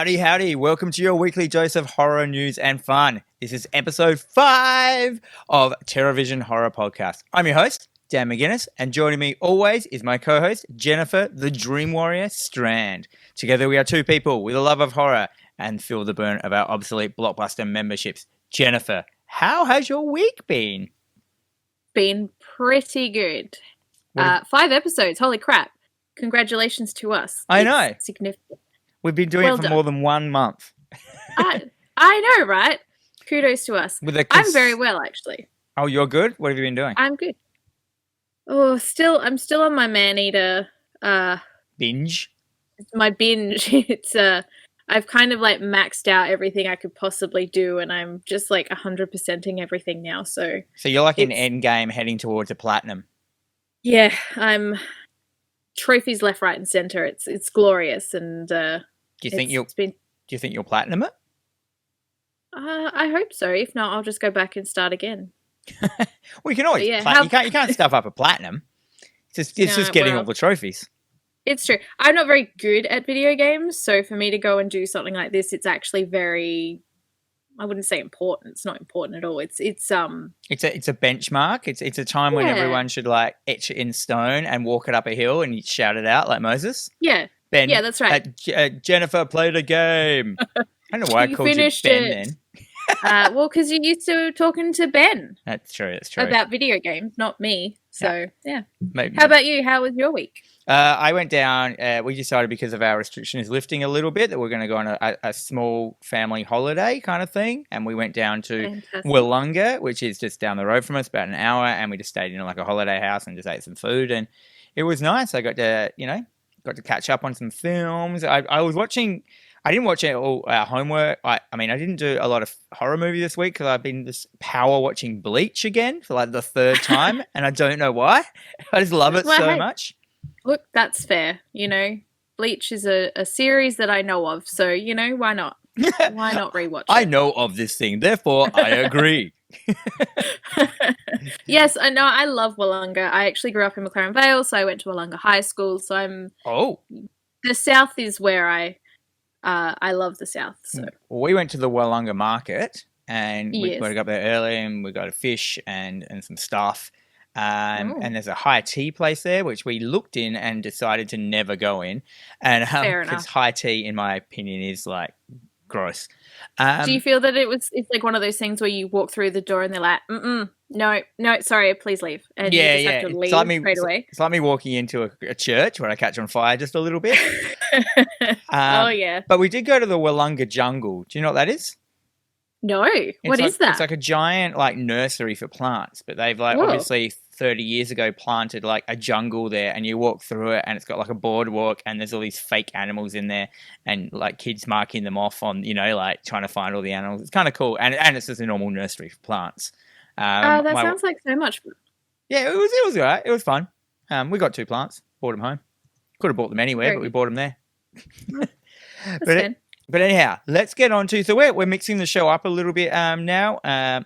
Howdy, howdy. Welcome to your weekly dose of horror news and fun. This is episode 5 of TerrorVision Horror Podcast. I'm your host, Dan McGuinness, and joining me always is my co-host, Jennifer, the Dream Warrior Strand. Together we are two people with a love of horror and feel the burn of our obsolete Blockbuster memberships. Jennifer, how has your week been? Been pretty good. 5 episodes, holy crap. Congratulations to us. I know. It's significant. We've been doing it for more than 1 month. I know, right? Kudos to us. I'm very well, actually. Oh, you're good? What have you been doing? I'm good. Oh, I'm still on my man-eater. Binge? My binge. It's I've kind of like maxed out everything I could possibly do, and I'm just like 100%ing everything now. So you're like in end game heading towards a platinum. Yeah, I'm trophies left, right, and center. It's glorious, and do you think you'll platinum it? I hope so. If not, I'll just go back and start again. Well, you can always. You can't stuff up a platinum. It's just getting all the trophies. It's true. I'm not very good at video games, so for me to go and do something like this, it's actually very. I wouldn't say important. It's not important at all. It's a benchmark. It's a time when everyone should like etch it in stone and walk it up a hill and shout it out like Moses. Yeah. Ben, yeah, that's right. Jennifer played a game. I don't know why I called you Ben then. Well, because you used to talking to Ben. That's true. About video games, not me. So, yeah. Maybe. How about you? How was your week? I went down. We decided because of our restrictions lifting a little bit that we're going to go on a small family holiday kind of thing. And we went down to Wollonga, which is just down the road from us, about an hour. And we just stayed in like a holiday house and just ate some food. And it was nice. I got to catch up on some films. I was watching. I didn't watch all our homework. I didn't do a lot of horror movie this week because I've been just power watching Bleach again for like the 3rd time, and I don't know why. I just love it so much. Look, that's fair. Bleach is a series that I know of, so why not? Why not rewatch it? I know of this thing, therefore I agree. Yes, I know. I love Wollonga. I actually grew up in McLaren Vale, so I went to Wollonga High School. So the South is where I love the South. So we went to the Wollonga market and we got up there early and we got a fish and some stuff. And there's a high tea place there, which we looked in and decided to never go in. And because high tea, in my opinion, is like gross. Do you feel that it's like one of those things where you walk through the door and they're like, no, sorry, please leave. And you just have to leave straight away. It's like me walking into a church where I catch on fire just a little bit. Oh, yeah. But we did go to the Wollonga Jungle. Do you know what that is? No. What is that? It's like a giant like nursery for plants, but they've like obviously 30 years ago planted like a jungle there, and you walk through it and it's got like a boardwalk and there's all these fake animals in there and like kids marking them off on, like trying to find all the animals. It's kind of cool. And it's just a normal nursery for plants. That sounds like so much fun. Yeah, it was all right. It was fun. We got 2 plants, brought them home. Could have bought them anywhere, but we bought them there. But anyhow, let's get on to, so we're mixing the show up a little bit now.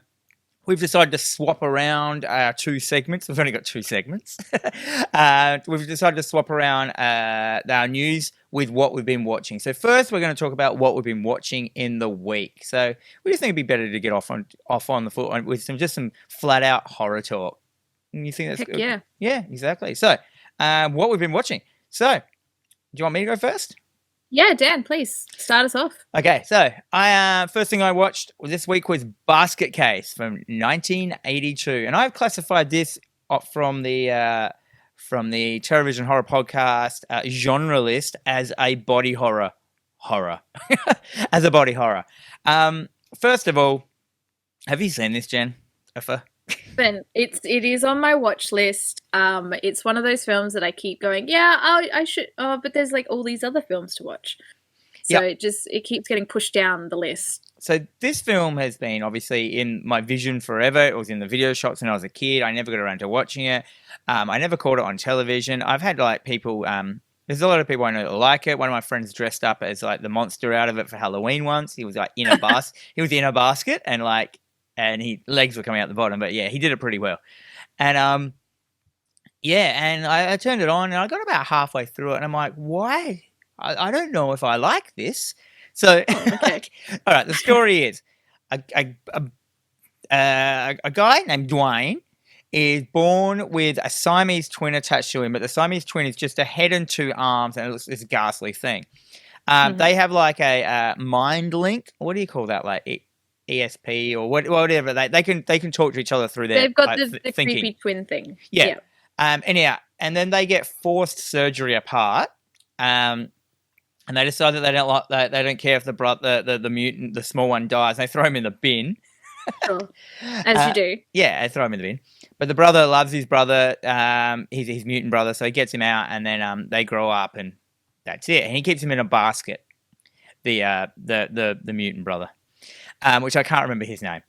We've decided to swap around our 2 segments. We've only got 2 segments. We've decided to swap around our news with what we've been watching. So first, we're going to talk about what we've been watching in the week. So we just think it'd be better to get off on the foot with some flat out horror talk. You think that's good? Yeah. Yeah, exactly. So what we've been watching. So do you want me to go first? Yeah, Dan, please start us off. Okay, so first thing I watched this week was Basket Case from 1982, and I've classified this from the TerrorVision Horror Podcast genre list as a body horror, as a body horror. First of all, have you seen this, Jen? Ben, it is on my watch list. It's one of those films that I keep going, I should, but there's like all these other films to watch. So it keeps getting pushed down the list. So this film has been obviously in my vision forever. It was in the video shops when I was a kid. I never got around to watching it. I never caught it on television. I've had like people, there's a lot of people I know that like it. One of my friends dressed up as like the monster out of it for Halloween once. He was like in a he was in a basket and his legs were coming out the bottom, but yeah, he did it pretty well. And I turned it on and I got about halfway through it and I'm like, why? I don't know if I like this. So, Okay. all right, the story is a guy named Dwayne is born with a Siamese twin attached to him, but the Siamese twin is just a head and two arms, and it looks this ghastly thing. They have like a mind link. What do you call that? Like ESP or whatever. They can talk to each other through their. They've got like, the thinking. creepy twin thing. Yeah. Anyhow, and then they get forced surgery apart. And they decide that they don't like that. They don't care if the mutant, the small one, dies. They throw him in the bin. Sure. As you do. Yeah, they throw him in the bin. But the brother loves his brother, his mutant brother, so he gets him out, and then they grow up, and that's it. And he keeps him in a basket. The mutant brother, which I can't remember his name.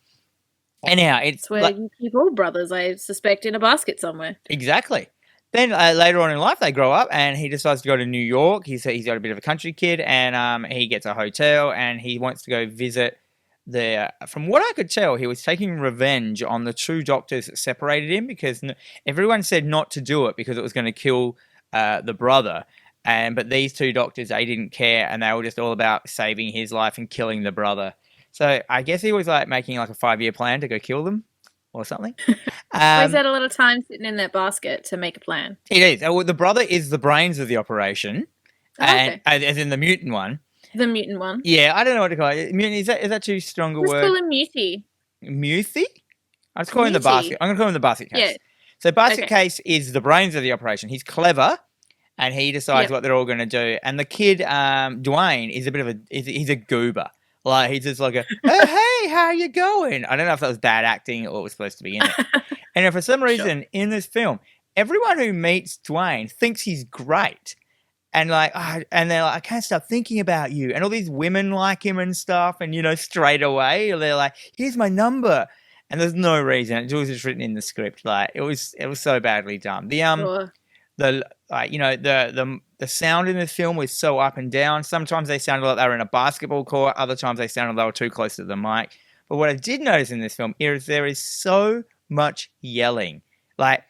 Anyhow, it's where you keep all brothers, I suspect, in a basket somewhere. Exactly. Then later on in life, they grow up, and he decides to go to New York. He's got a bit of a country kid, and he gets a hotel, and he wants to go visit the. From what I could tell, he was taking revenge on the two doctors that separated him because everyone said not to do it because it was going to kill the brother. But these two doctors, they didn't care, and they were just all about saving his life and killing the brother. So I guess he was like making like a 5-year plan to go kill them. Or something. He's had a lot of time sitting in that basket to make a plan. It is. Well, the brother is the brains of the operation, and as in the mutant one. The mutant one. Yeah, I don't know what to call it. Mutant, is that too strong a word? Let's call him Muty. Muty? I was calling the basket. I'm going to call him the basket case. Yeah. So basket case is the brains of the operation. He's clever, and he decides what they're all going to do. And the kid, Dwayne, is a bit of he's a goober. Like, he's just like oh, hey, how you going? I don't know if that was bad acting or it was supposed to be in it. And for some reason, in this film, everyone who meets Dwayne thinks he's great. And and they're like, I can't stop thinking about you. And all these women like him and stuff. And, straight away, they're like, here's my number. And there's no reason. It was just written in the script. Like, it was so badly done. The sound in this film was so up and down. Sometimes they sounded like they were in a basketball court. Other times they sounded like they were too close to the mic. But what I did notice in this film is there is so much yelling. Like,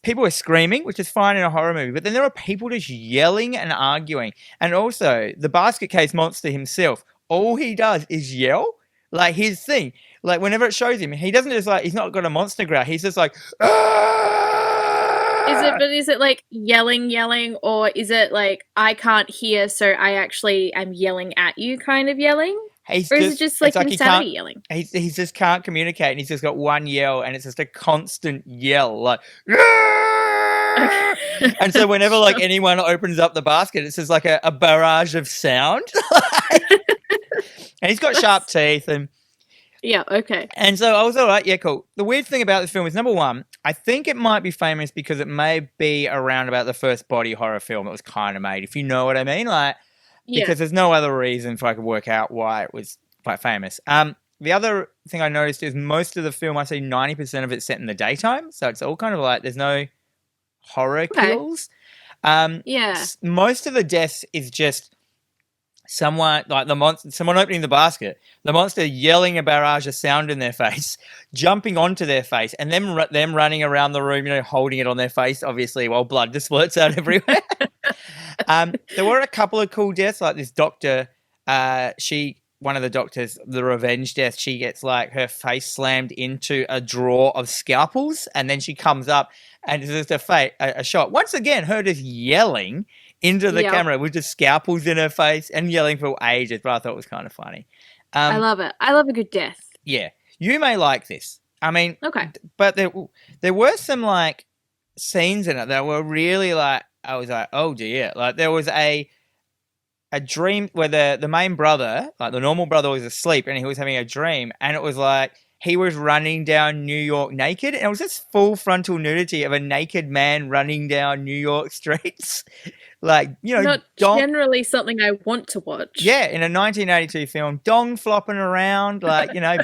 people are screaming, which is fine in a horror movie, but then there are people just yelling and arguing. And also, the basket case monster himself, all he does is yell. Like, his thing. Like, whenever it shows him, he doesn't just he's not got a monster growl. He's just like, Is it like yelling, or is it like I can't hear, so I actually am yelling at you kind of yelling? Or is it just like insanity yelling? He just can't communicate, and he's just got one yell, and it's just a constant yell, like. And so whenever anyone opens up the basket, it's just like a barrage of sound. And he's got sharp teeth and. Yeah, okay. And so I was all right, yeah, cool. The weird thing about this film is, number one, I think it might be famous because it may be around about the first body horror film that was kind of made, if you know what I mean. Because there's no other reason for I could work out why it was quite famous. The other thing I noticed is most of the film, I see 90% of it set in the daytime. So it's all kind of like there's no horror kills. Most of the deaths is just someone opening the basket, the monster yelling a barrage of sound in their face, jumping onto their face, and them running around the room, holding it on their face, obviously, while blood just splurts out everywhere. There were a couple of cool deaths, like this doctor. One of the doctors, the revenge death, she gets her face slammed into a drawer of scalpels, and then she comes up, and it's just a shot. Once again, her just yelling into the camera with just scalpels in her face and yelling for ages, but I thought it was kind of funny. I love it. I love a good death. Yeah. You may like this. I mean, okay. But there were some scenes in it that were really I was like, oh dear. There was a dream where the main brother, the normal brother, was asleep and he was having a dream, and it was he was running down New York naked, and it was just full frontal nudity of a naked man running down New York streets. Not generally something I want to watch. Yeah, in a 1982 film, dong flopping around,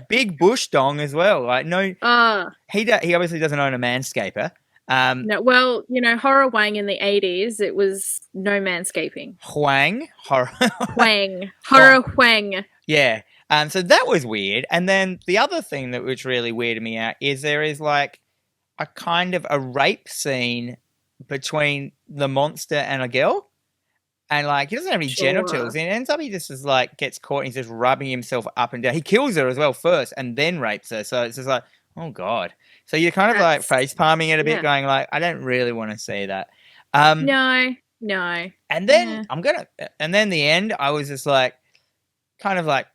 big bush dong as well. He obviously doesn't own a manscaper. No, well, horror wang in the 80s, it was no manscaping. Horror wang. Yeah. So that was weird. And then the other thing that which really weirded me out is there is a kind of a rape scene between the monster and a girl. And like he doesn't have any Sure. genitals, and it ends up he just is like gets caught and he's just rubbing himself up and down. He kills her as well first, and then rapes her. So it's just like, oh god. So you're kind of like face palming it a bit, going like, I don't really want to see that. No. And then and then the end, I was just like, kind of like.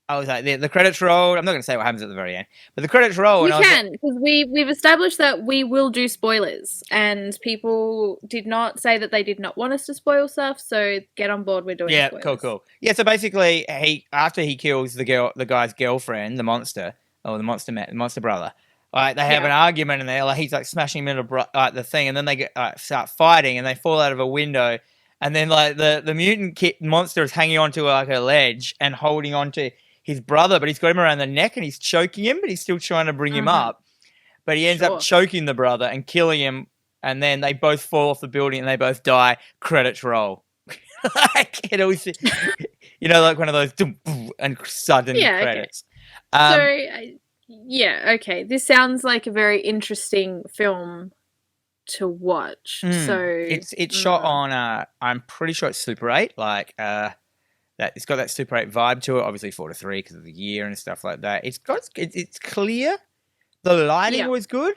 I was like, the credits rolled. I'm not going to say what happens at the very end, but the credits roll. We can, because we've established that we will do spoilers, and people did not say that they did not want us to spoil stuff. So get on board. We're doing spoilers. Cool. Yeah, so basically, after he kills the guy's girlfriend, the monster, or the monster brother, like they have an argument, and they're like, he's like smashing him into the thing, and then they start fighting, and they fall out of a window, and then like the mutant monster is hanging onto like a ledge and holding onto his brother, but he's got him around the neck and he's choking him, but he's still trying to bring him up. But he ends up choking the brother and killing him, and then they both fall off the building and they both die. Credits roll. Like it always, like one of those and sudden credits. Okay. Okay. This sounds like a very interesting film to watch. So it's shot on. I'm pretty sure it's Super 8. Like that it's got that Super 8 vibe to it. Obviously 4:3 because of the year and stuff like that. It's clear. The lighting was good.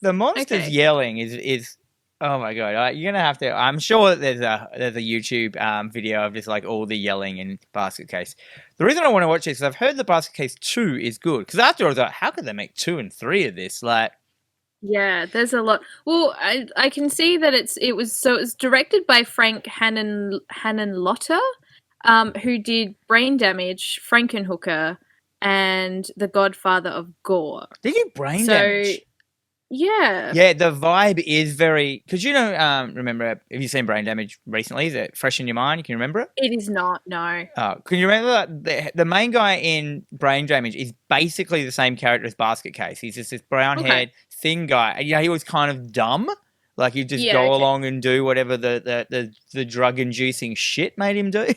The monsters yelling is oh my god! You're gonna have to. I'm sure that there's a YouTube video of just like all the yelling in Basket Case. The reason I want to watch this is I've heard the Basket Case 2 is good, because after I was like, how could they make 2 and 3 of this? Like, yeah, there's a lot. Well, I can see that it was directed by Frank Hanenlotter, who did Brain Damage, Frankenhooker, and The Godfather of Gore. Did you Brain Damage? Yeah. Yeah, the vibe is very... Because remember, have you seen Brain Damage recently? Is it fresh in your mind? You can remember it? It is not, no. Oh, can you remember the main guy in Brain Damage is basically the same character as Basket Case. He's just this brown-haired, thin guy. And, he was kind of dumb. Like, he'd just go along and do whatever the drug-inducing shit made him do.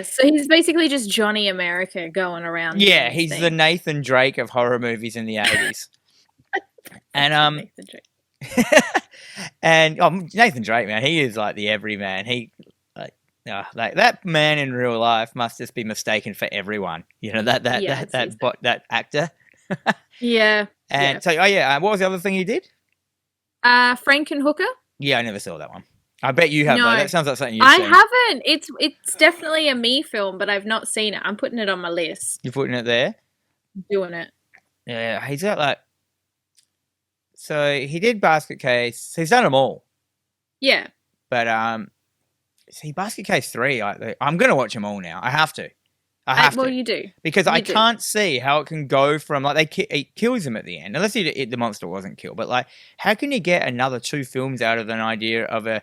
So he's basically just Johnny America going around. Yeah, he's the Nathan Drake of horror movies in the 80s. And Nathan Drake. and Nathan Drake, man, he is like the everyman. He like that man in real life must just be mistaken for everyone. That actor. Yeah. And so, what was the other thing he did? Frankenhooker. Yeah, I never saw that one. I bet you have. No, that sounds like something you've seen. I haven't. It's definitely a me film, but I've not seen it. I'm putting it on my list. You're putting it there? Doing it. Yeah, he's got like... So he did Basket Case. He's done them all. Yeah. But Basket Case 3, I'm going to watch them all now. I have to. I have to. Well, you do. Because I can't see how it can go from, like, he kills him at the end. Unless the monster wasn't killed. But, like, how can you get another 2 films out of an idea of a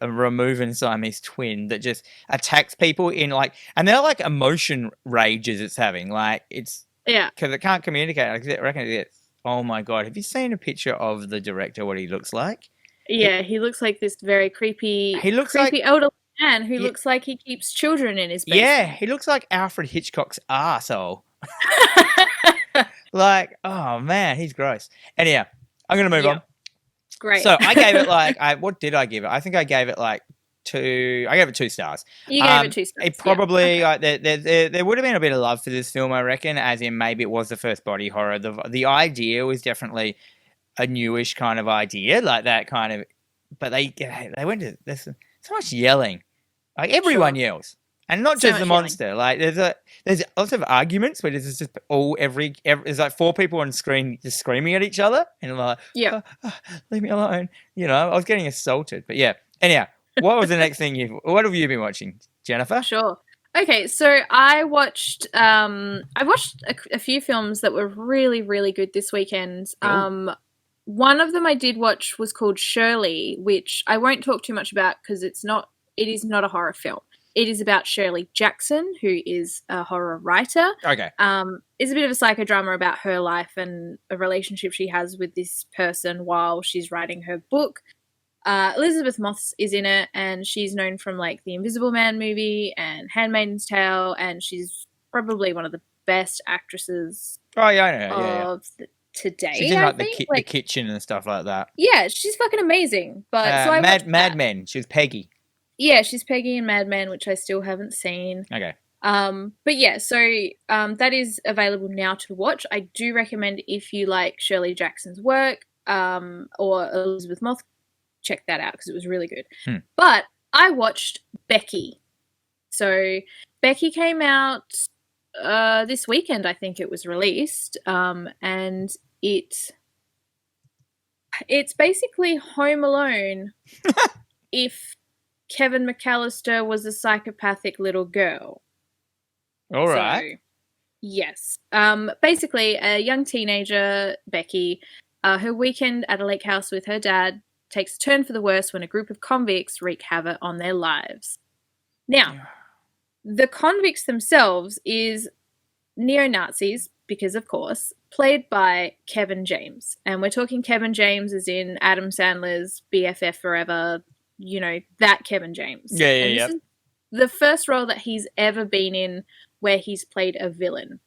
removing Siamese twin that just attacks people in, like... And they're, like, emotion rages it's having. Like, it's... Yeah. Because it can't communicate. I reckon it's... Oh, my God. Have you seen a picture of the director, what he looks like? Yeah, he looks like this very creepy elderly man who looks like he keeps children in his basement. Yeah, he looks like Alfred Hitchcock's arsehole. Like, oh, man, he's gross. Anyhow, I'm going to move on. Great. So I gave it what did I give it? I think I gave it 2. I gave it 2 stars. You gave it 2 stars. It probably there would have been a bit of love for this film, I reckon, as in maybe it was the first body horror. The idea was definitely a newish kind of idea, like that kind of. But they went to there's so much yelling, like everyone yells, and not just the monster. Like there's lots of arguments where there's just there's like 4 people on screen just screaming at each other, and like leave me alone. I was getting assaulted, but yeah. Anyhow. What was the next thing what have you been watching, Jennifer? Sure. Okay, so I watched a few films that were really, really good this weekend. Cool. One of them I did watch was called Shirley, which I won't talk too much about because it is not a horror film. It is about Shirley Jackson, who is a horror writer. Okay. It's a bit of a psychodrama about her life and a relationship she has with this person while she's writing her book. Elizabeth Moss is in it, and she's known from like the Invisible Man movie and Handmaid's Tale, and she's probably one of the best actresses I know. of the today. She's in the kitchen and stuff like that. Yeah, she's fucking amazing. But so I Mad Men. She was Peggy. Yeah, she's Peggy in Mad Men, which I still haven't seen. Okay. But yeah, so that is available now to watch. I do recommend if you like Shirley Jackson's work or Elizabeth Moss, check that out because it was really good. But I watched Becky. So Becky came out this weekend, I think it was released, and it's basically Home Alone if Kevin McAllister was a psychopathic little girl. All right. So, yes. Basically, a young teenager, Becky, her weekend at a lake house with her dad takes a turn for the worse when a group of convicts wreak havoc on their lives. Now, the convicts themselves is neo-Nazis, because of course, played by Kevin James. And we're talking Kevin James as in Adam Sandler's BFF forever, you know, that Kevin James. Yeah. This is the first role that he's ever been in where he's played a villain.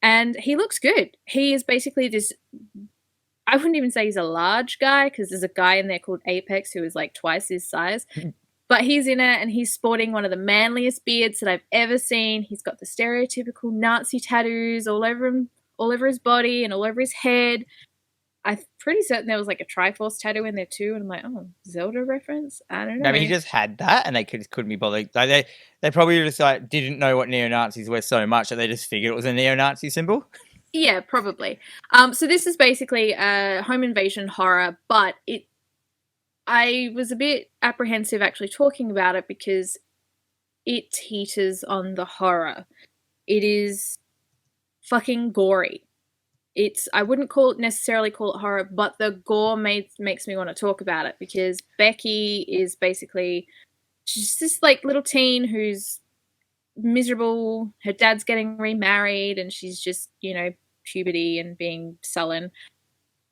And he looks good. He is basically this, I wouldn't even say he's a large guy because there's a guy in there called Apex who is like twice his size. But he's in it and he's sporting one of the manliest beards that I've ever seen. He's got the stereotypical Nazi tattoos all over him, all over his body and all over his head. I'm pretty certain there was like a Triforce tattoo in there too. And I'm like, oh, Zelda reference? I don't know. No, but he just had that and they couldn't be bothered. Like they probably just like didn't know what neo-Nazis were so much that they just figured it was a neo-Nazi symbol. Yeah, probably. So this is basically a home invasion horror, but I was a bit apprehensive actually talking about it because it teeters on the horror. It is fucking gory. I wouldn't necessarily call it horror, but the gore makes me want to talk about it because Becky is basically, she's this like little teen who's miserable. Her dad's getting remarried and she's just, you know, puberty and being sullen.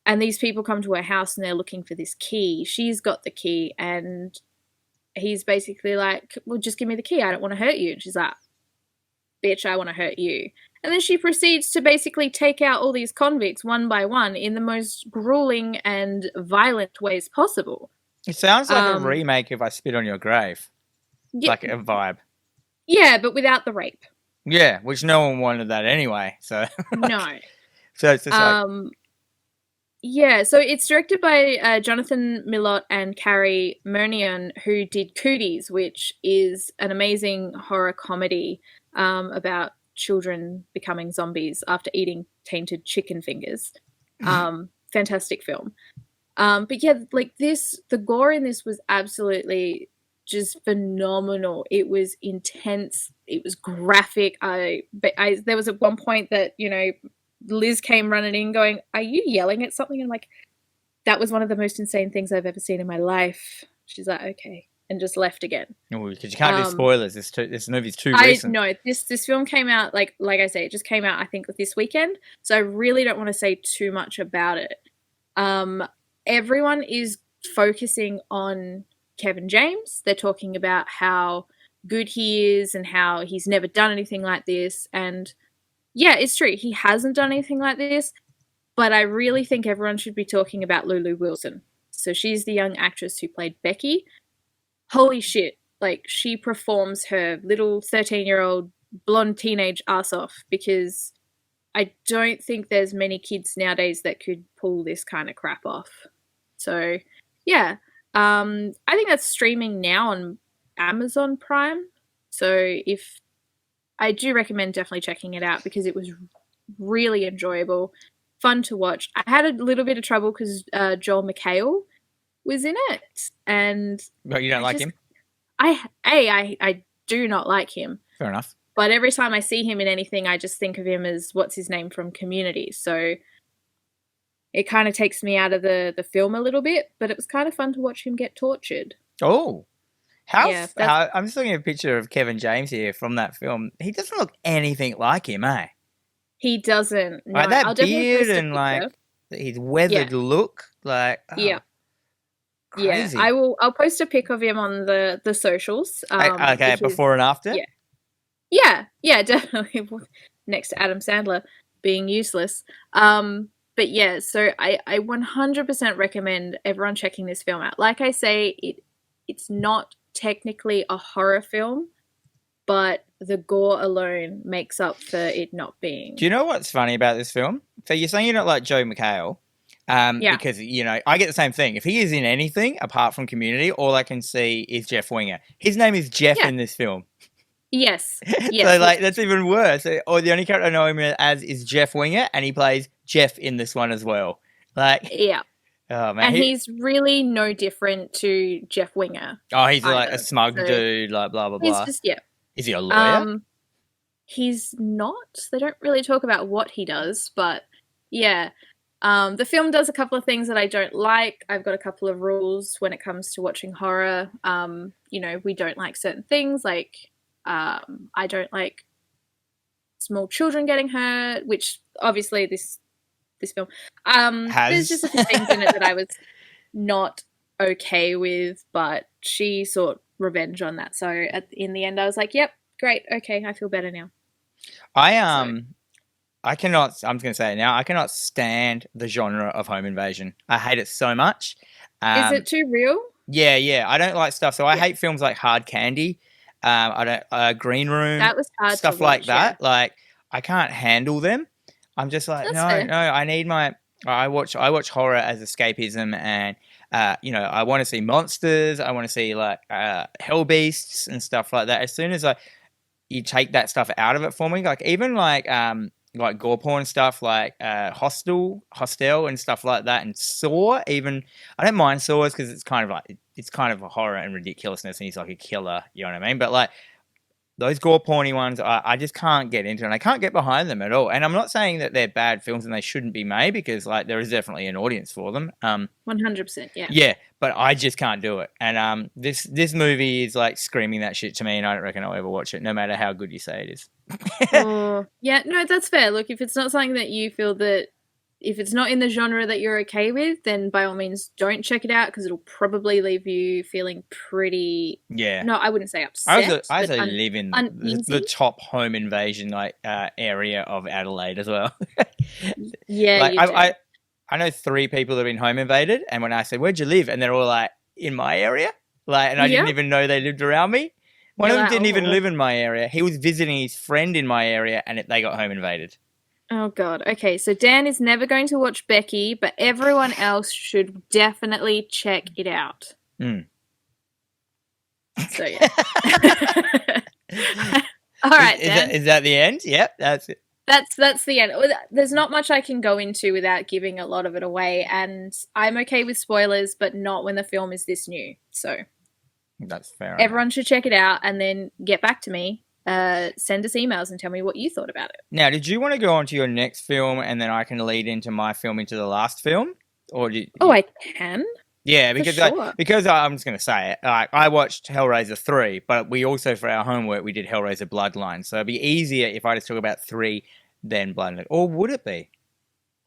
And these people come to her house and they're looking for this key. She's got the key and he's basically like, well, just give me the key. I don't want to hurt you. And she's like, bitch, I want to hurt you. And then she proceeds to basically take out all these convicts one by one in the most grueling and violent ways possible. It sounds like a remake of I Spit on Your Grave. Yeah, like a vibe. Yeah, but without the rape. Yeah, which no one wanted that anyway. So no. So it's just like... Yeah, so it's directed by Jonathan Millot and Carrie Mernion, who did Cooties, which is an amazing horror comedy about children becoming zombies after eating tainted chicken fingers. Fantastic film. But yeah, like the gore in this was absolutely just phenomenal. It was intense. It was graphic. There was at one point that, you know, Liz came running in going, are you yelling at something? And I'm like, that was one of the most insane things I've ever seen in my life. She's like, okay. And just left again. Oh, because you can't do spoilers. This movie's too recent. No, this film came out, like I say, it just came out, I think, this weekend. So I really don't want to say too much about it. Everyone is focusing on Kevin James. They're talking about how good he is and how he's never done anything like this. And yeah, it's true. He hasn't done anything like this, but I really think everyone should be talking about Lulu Wilson. So she's the young actress who played Becky. Holy shit. Like, she performs her little 13-year-old blonde teenage ass off because I don't think there's many kids nowadays that could pull this kind of crap off. So, yeah. I think that's streaming now on Amazon Prime. So I do recommend definitely checking it out because it was really enjoyable, fun to watch. I had a little bit of trouble because Joel McHale was in it, and but you don't like him? I do not like him. Fair enough. But every time I see him in anything, I just think of him as what's his name from Community. So it kind of takes me out of the film a little bit. But it was kind of fun to watch him get tortured. Oh. I'm just looking at a picture of Kevin James here from that film. He doesn't look anything like him, eh? He doesn't. No, like that beard and like his weathered look, like crazy. Yeah. I'll post a pic of him on the socials. Okay, before and after. Yeah, definitely. Next to Adam Sandler being useless. But yeah, so I 100% recommend everyone checking this film out. Like I say, it's not technically a horror film, but the gore alone makes up for it not being. Do you know what's funny about this film? So you're saying you don't like Joe McHale, because, you know, I get the same thing. If he is in anything apart from Community, all I can see is Jeff Winger. His name is Jeff in this film. Yes. So, like, that's even worse. Or the only character I know him as is Jeff Winger, and he plays Jeff in this one as well. Like, yeah. Oh, man. And he's really no different to Jeff Winger. Oh, he's like a smug dude, like blah, blah, blah. He's just, yeah. Is he a lawyer? He's not. They don't really talk about what he does, but yeah. The film does a couple of things that I don't like. I've got a couple of rules when it comes to watching horror. You know, we don't like certain things, like I don't like small children getting hurt, which obviously this film there's just a few things in it that I was not okay with, but she sought revenge on that. So in the end I was like, yep, great, okay, I feel better now. I cannot, I'm just going to say it now, I cannot stand the genre of home invasion. I hate it so much. Is it too real? Yeah. I don't like stuff. So I hate films like Hard Candy. I don't, Green Room. That was hard stuff to watch, like that. Yeah. Like, I can't handle them. I'm just like, no, I need I watch horror as escapism, and, you know, I want to see monsters. I want to see like, hell beasts and stuff like that. As soon as you take that stuff out of it for me, like even like gore porn stuff, like Hostel and stuff like that, and Saw. Even I don't mind Saws because it's kind of a horror and ridiculousness, and he's like a killer. You know what I mean? But like those gore porny ones, I just can't get into, and I can't get behind them at all. And I'm not saying that they're bad films and they shouldn't be made, because like there is definitely an audience for them. 100%, yeah. Yeah, but I just can't do it. And this movie is like screaming that shit to me, and I don't reckon I'll ever watch it, no matter how good you say it is. Yeah, no, that's fair. Look, if it's not something that you feel that, if it's not in the genre that you're okay with, then by all means don't check it out, because it'll probably leave you feeling pretty... Yeah. No, I wouldn't say upset. I also live in the top home invasion area of Adelaide as well. Yeah, like, you do. I know 3 people that have been home invaded, and when I said, where'd you live? And they're all like, in my area? Like, and I didn't even know they lived around me. One of them didn't even live in my area. He was visiting his friend in my area, and they got home invaded. Oh, God. Okay, so Dan is never going to watch Becky, but everyone else should definitely check it out. So, yeah. All right, Dan. Is that the end? Yep, that's it. That's the end. There's not much I can go into without giving a lot of it away, and I'm okay with spoilers, but not when the film is this new. So that's fair. Everyone should check it out and then get back to me. Send us emails and tell me what you thought about it. Now, did you want to go on to your next film and then I can lead into my film into the last film? Or I can. Yeah, because I'm just going to say it. I watched Hellraiser 3, but we also, for our homework, we did Hellraiser Bloodline. So it'd be easier if I just talk about 3 than Bloodline. Or would it be?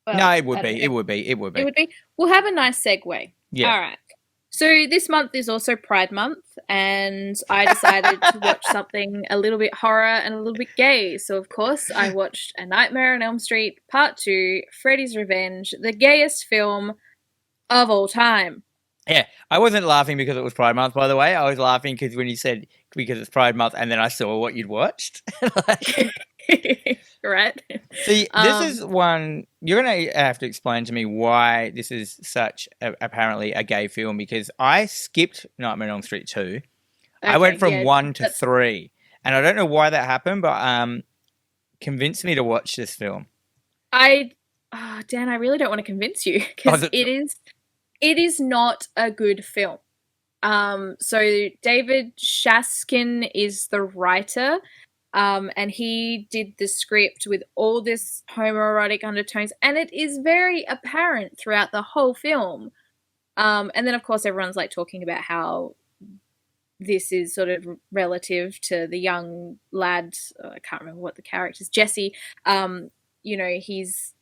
Well, no, it would be. It would be. It would be. We'll have a nice segue. Yeah. All right. So this month is also Pride Month, and I decided to watch something a little bit horror and a little bit gay. So, of course, I watched A Nightmare on Elm Street Part 2, Freddy's Revenge, the gayest film of all time. Yeah, I wasn't laughing because it was Pride Month, by the way. I was laughing because when you said because it's Pride Month, and then I saw what you'd watched. Right. See, this is one you're going to have to explain to me why this is such apparently a gay film, because I skipped Nightmare on Elm Street 2. Okay, I went from 1 to 3, and I don't know why that happened, but convinced me to watch this film. Dan, I really don't want to convince you, because it is not a good film. So David Shaskin is the writer. And he did the script with all this homoerotic undertones, and it is very apparent throughout the whole film. And then, of course, everyone's like talking about how this is sort of relative to the young lad. I can't remember what the character's, Jesse. You know, he's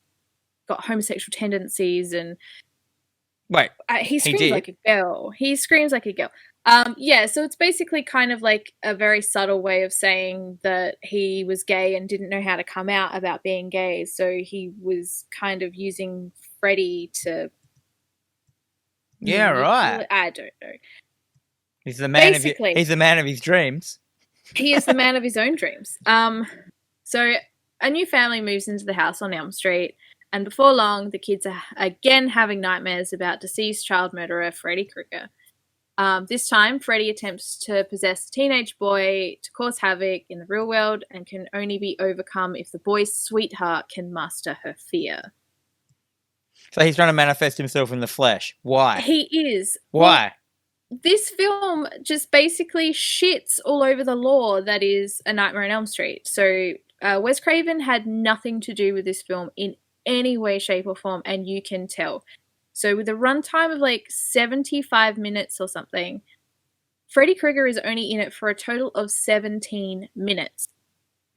got homosexual tendencies, and he screams like a girl. He screams like a girl. So it's basically kind of like a very subtle way of saying that he was gay and didn't know how to come out about being gay. So he was kind of using Freddy to Yeah, right. I don't know. He's the man he's the man of his dreams. He is the man of his own dreams. So a new family moves into the house on Elm Street, and before long, the kids are again having nightmares about deceased child murderer Freddy Krueger. This time, Freddy attempts to possess a teenage boy to cause havoc in the real world and can only be overcome if the boy's sweetheart can master her fear. So he's trying to manifest himself in the flesh. Why? He is. Why? Well, this film just basically shits all over the lore that is A Nightmare on Elm Street. So Wes Craven had nothing to do with this film in any way, shape, or form, and you can tell. So with a runtime of like 75 minutes or something, Freddy Krueger is only in it for a total of 17 minutes.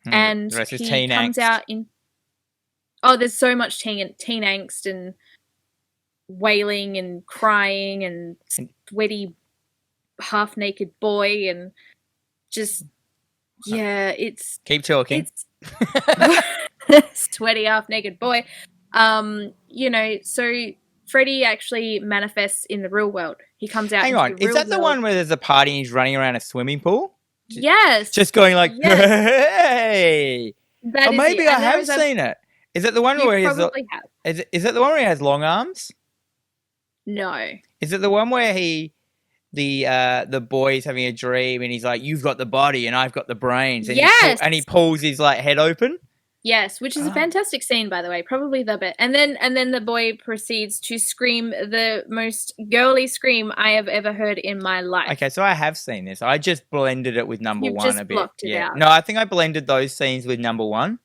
And he comes out in... Oh, there's so much teen angst and wailing and crying and sweaty half-naked boy and just... Yeah, it's... Keep talking. It's sweaty half-naked boy. So... Freddy actually manifests in the real world. He comes out. Hang on, is that the one where there's a party and he's running around a swimming pool? Yes. Just going like, hey. Or maybe I have seen it. Is it the one where he's? Is it the one where he has long arms? No. Is it the one where the boy's having a dream and he's like, "You've got the body and I've got the brains," and he pulls his like head open? Yes, which is a fantastic scene, by the way. Probably the best. And then the boy proceeds to scream the most girly scream I have ever heard in my life. Okay, so I have seen this. I just blended it with number one a bit. Blocked it out. No, I think I blended those scenes with number one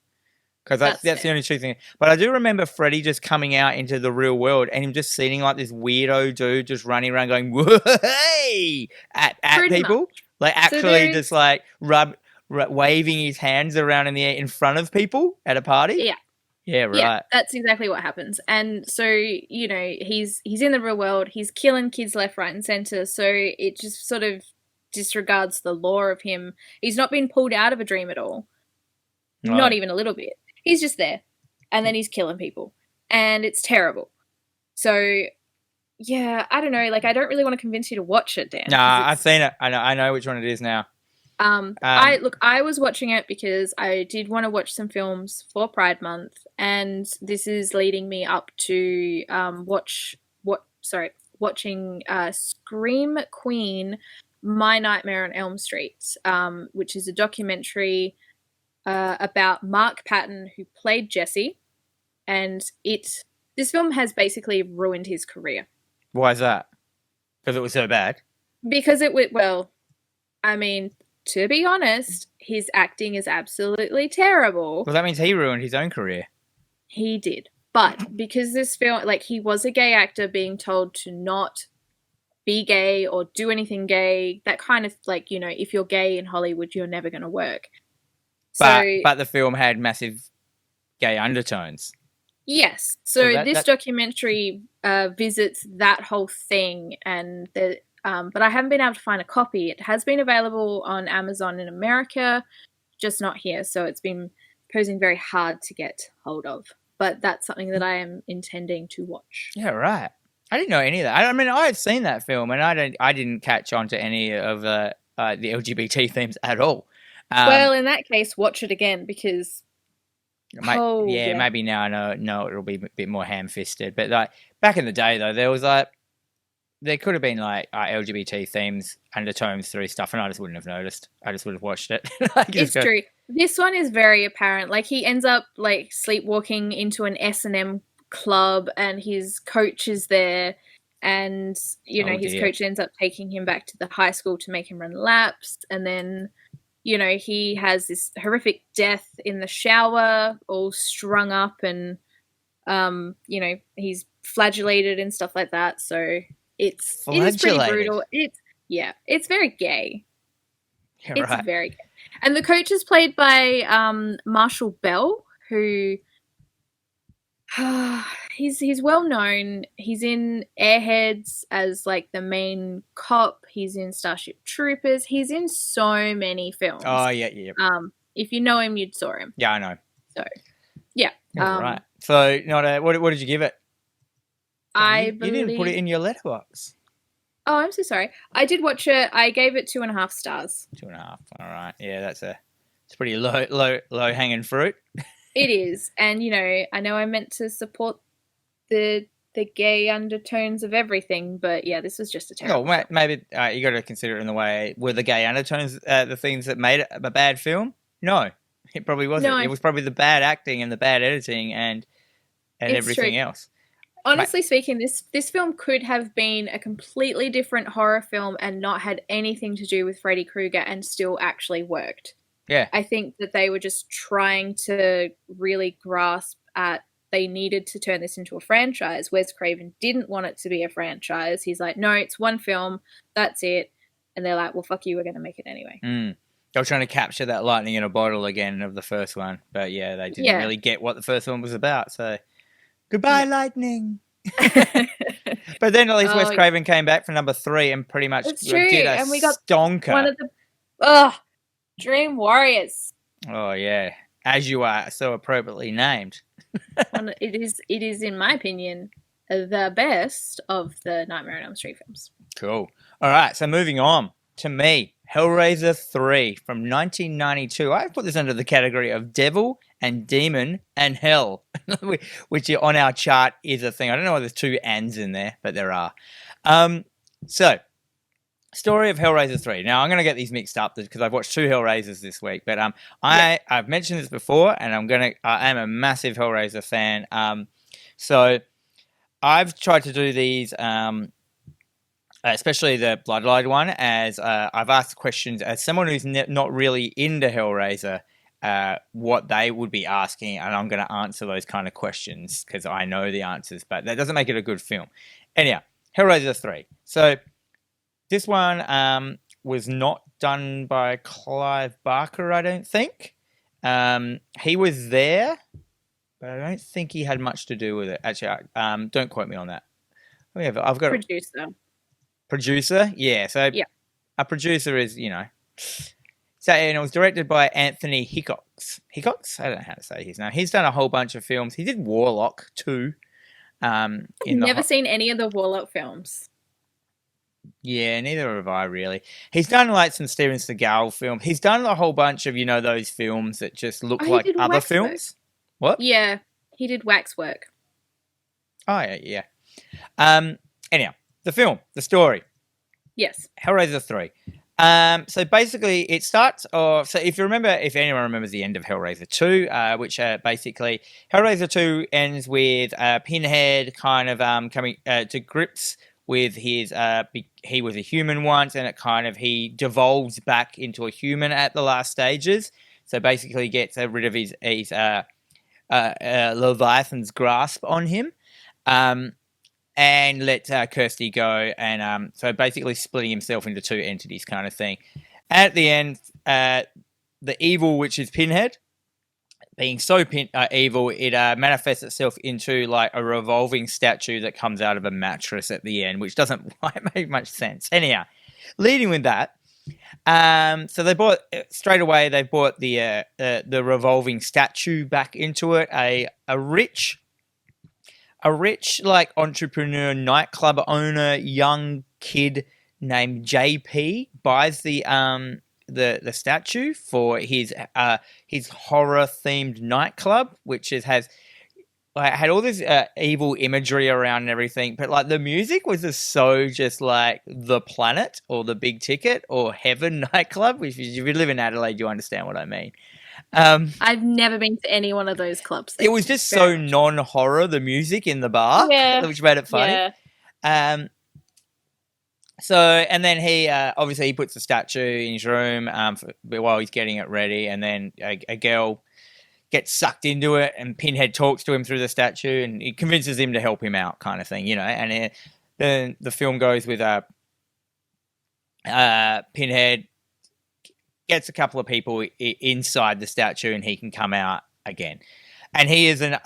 because that's the only true thing. But I do remember Freddy just coming out into the real world and him just seeing like this weirdo dude just running around going "Whoa!" at people, much. Like actually just like waving his hands around in the air in front of people at a party. Yeah, right. Yeah, that's exactly what happens. And so, he's in the real world, he's killing kids left, right, and center, so it just sort of disregards the lore of him. He's not been pulled out of a dream at all. No. Not even a little bit. He's just there. And then he's killing people. And it's terrible. So, yeah, I don't know, like I don't really want to convince you to watch it, Dan. Nah, I've seen it. I know which one it is now. I was watching it because I did want to watch some films for Pride Month, and this is leading me up to watching Scream Queen, My Nightmare on Elm Street, which is a documentary about Mark Patton, who played Jesse, and this film has basically ruined his career. Why is that? Because it was so bad? Because to be honest, his acting is absolutely terrible. Well, that means he ruined his own career. He did. But because this film, like, he was a gay actor being told to not be gay or do anything gay, that kind of, like, if you're gay in Hollywood, you're never going to work. But the film had massive gay undertones. Yes. So this documentary visits that whole thing, and but I haven't been able to find a copy. It has been available on Amazon in America, just not here. So it's been posing very hard to get hold of. But that's something that I am intending to watch. Yeah, right. I didn't know any of that. I mean, I had seen that film, and I didn't catch on to any of the LGBT themes at all. Well, in that case, watch it again because... maybe now I know it'll be a bit more ham-fisted. But like back in the day, though, there could have been like LGBT themes, undertones through stuff, and I just wouldn't have noticed. I just would have watched it. It's true. This one is very apparent. Like he ends up like sleepwalking into an S&M club, and his coach is there, and his coach ends up taking him back to the high school to make him run laps, and then he has this horrific death in the shower, all strung up, and he's flagellated and stuff like that. So it is pretty brutal. It's very gay. It's very gay. And the coach is played by Marshall Bell, who he's well known. He's in Airheads as like the main cop. He's in Starship Troopers. He's in so many films. Oh, yeah. If you know him, you'd saw him. Yeah, I know. So, yeah. Right. So, what did you give it? You didn't put it in your letterbox. Oh, I'm so sorry. I did watch it. I gave it 2.5 stars. 2.5. All right. Yeah, it's pretty low hanging fruit. It is. And, I know I meant to support the gay undertones of everything, but yeah, this was just a terrible film. Maybe you got to consider it in the way, were the gay undertones the things that made it a bad film? No, it probably wasn't. No. It was probably the bad acting and the bad editing and everything else. Honestly speaking, this film could have been a completely different horror film and not had anything to do with Freddy Krueger and still actually worked. Yeah. I think that they were just trying to really grasp at they needed to turn this into a franchise. Wes Craven didn't want it to be a franchise. He's like, no, it's one film. That's it. And they're like, well, fuck you. We're going to make it anyway. They were trying to capture that lightning in a bottle again of the first one. But yeah, they didn't really get what the first one was about. So goodbye, lightning. But then at least Wes Craven came back for number 3 and pretty much did a stonker. One of the Dream Warriors. Oh, yeah. As you are so appropriately named. It is, in my opinion, the best of the Nightmare on Elm Street films. Cool. All right, so moving on to me, Hellraiser 3 from 1992. I put this under the category of Devil and Demon and Hell, which on our chart is a thing. I don't know why there's 2 ands in there, but there are. So, story of Hellraiser 3. Now, I'm going to get these mixed up because I've watched 2 Hellraisers this week. But I've mentioned this before, and I am a massive Hellraiser fan. So I've tried to do these, especially the Bloodline one, as I've asked questions as someone who's not really into Hellraiser, what they would be asking, and I'm going to answer those kind of questions because I know the answers, but that doesn't make it a good film. Anyhow, Hellraiser 3. So this one was not done by Clive Barker, I don't think. He was there, but I don't think he had much to do with it. Actually, don't quote me on that. I've got Producer? Yeah. So a producer is, So, and it was directed by Anthony Hickox. Hickox? I don't know how to say his name. He's done a whole bunch of films. He did Warlock too. I've never seen any of the Warlock films. Yeah, neither have I really. He's done like some Steven Seagal films. He's done a whole bunch of, those films that just look like other films. What? Yeah, he did Waxwork. Oh, yeah. Anyhow, the story. Yes. Hellraiser 3. So basically it starts off, so if anyone remembers the end of Hellraiser 2, which basically Hellraiser 2 ends with Pinhead kind of coming to grips with his, he was a human once, and he devolves back into a human at the last stages. So basically gets rid of his Leviathan's grasp on him. And let Kirsty go, and so basically splitting himself into 2 entities kind of thing. At the end, the evil, which is Pinhead, being so evil, it manifests itself into like a revolving statue that comes out of a mattress at the end, which doesn't quite make much sense. Anyhow, leading with that, so they bought the revolving statue back into it. A rich like entrepreneur, nightclub owner, young kid named JP buys the statue for his horror themed nightclub, which had all this evil imagery around and everything, but like the music was just like The Planet or The Big Ticket or Heaven nightclub. Which if you live in Adelaide, you understand what I mean. I've never been to any one of those clubs. It was just so non-horror, the music in the bar, which made it funny. Yeah. So, and then he obviously he puts the statue in his room while he's getting it ready, and then a girl gets sucked into it, and Pinhead talks to him through the statue, and he convinces him to help him out, kind of thing, And then the film goes with Pinhead gets a couple of people inside the statue, and he can come out again. And he is an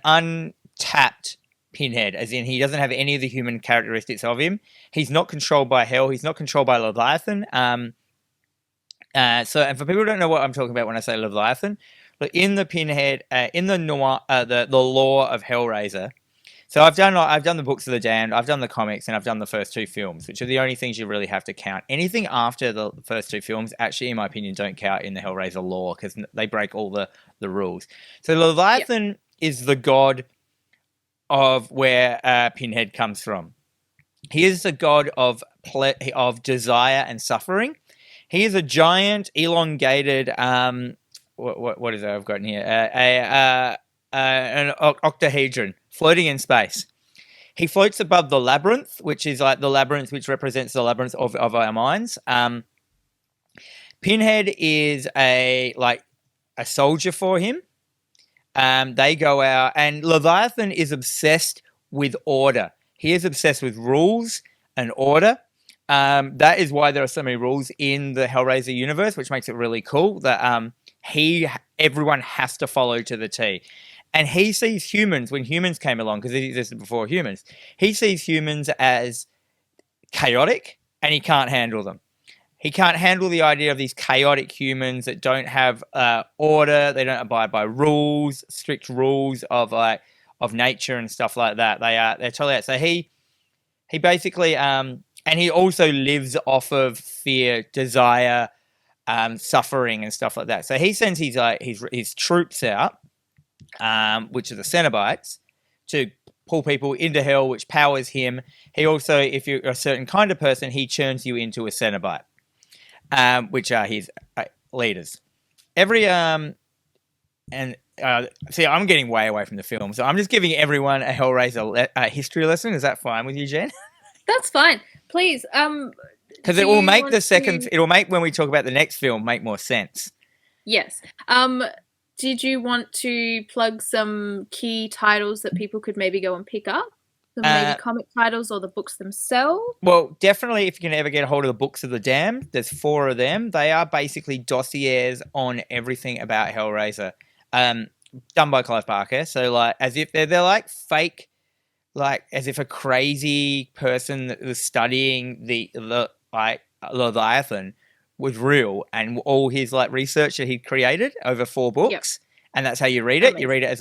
untapped Pinhead, as in he doesn't have any of the human characteristics of him. He's not controlled by Hell. He's not controlled by Leviathan. And for people who don't know what I'm talking about when I say Leviathan, but in the Pinhead, in the noir, the lore of Hellraiser. So I've done the Books of the Damned, I've done the comics, and I've done the first 2 films, which are the only things you really have to count. Anything after the first 2 films, actually, in my opinion, don't count in the Hellraiser lore because they break all the rules. So Leviathan is the god of where Pinhead comes from. He is the god of desire and suffering. He is a giant, elongated, what is that I've got in here? An octahedron floating in space. He floats above the labyrinth, which is like the labyrinth which represents the labyrinth of our minds. Pinhead is a soldier for him. They go out, and Leviathan is obsessed with order. He is obsessed with rules and order. That is why there are so many rules in the Hellraiser universe, which makes it really cool that everyone has to follow to the T. And he sees humans, when humans came along, because he existed before humans, he sees humans as chaotic, and he can't handle them. He can't handle the idea of these chaotic humans that don't have order. They don't abide by rules, strict rules of nature and stuff like that. They're totally out. So he basically and he also lives off of fear, desire, suffering, and stuff like that. So he sends his troops out, which are the Cenobites, to pull people into hell, which powers him. He also, if you're a certain kind of person, he turns you into a Cenobite. Which are his leaders. See, I'm getting way away from the film, so I'm just giving everyone a Hellraiser history lesson. Is that fine with you, Jen? That's fine. Please, because it will make it will make when we talk about the next film make more sense. Yes. Did you want to plug some key titles that people could maybe go and pick up? Maybe comic titles or the books themselves? Well, definitely if you can ever get a hold of the Books of the Damned, there's 4 of them. They are basically dossiers on everything about Hellraiser, done by Clive Barker. So as if they're like fake, as if a crazy person that was studying the Leviathan was real, and all his research that he'd created over 4 books, and that's how you read it. You read it as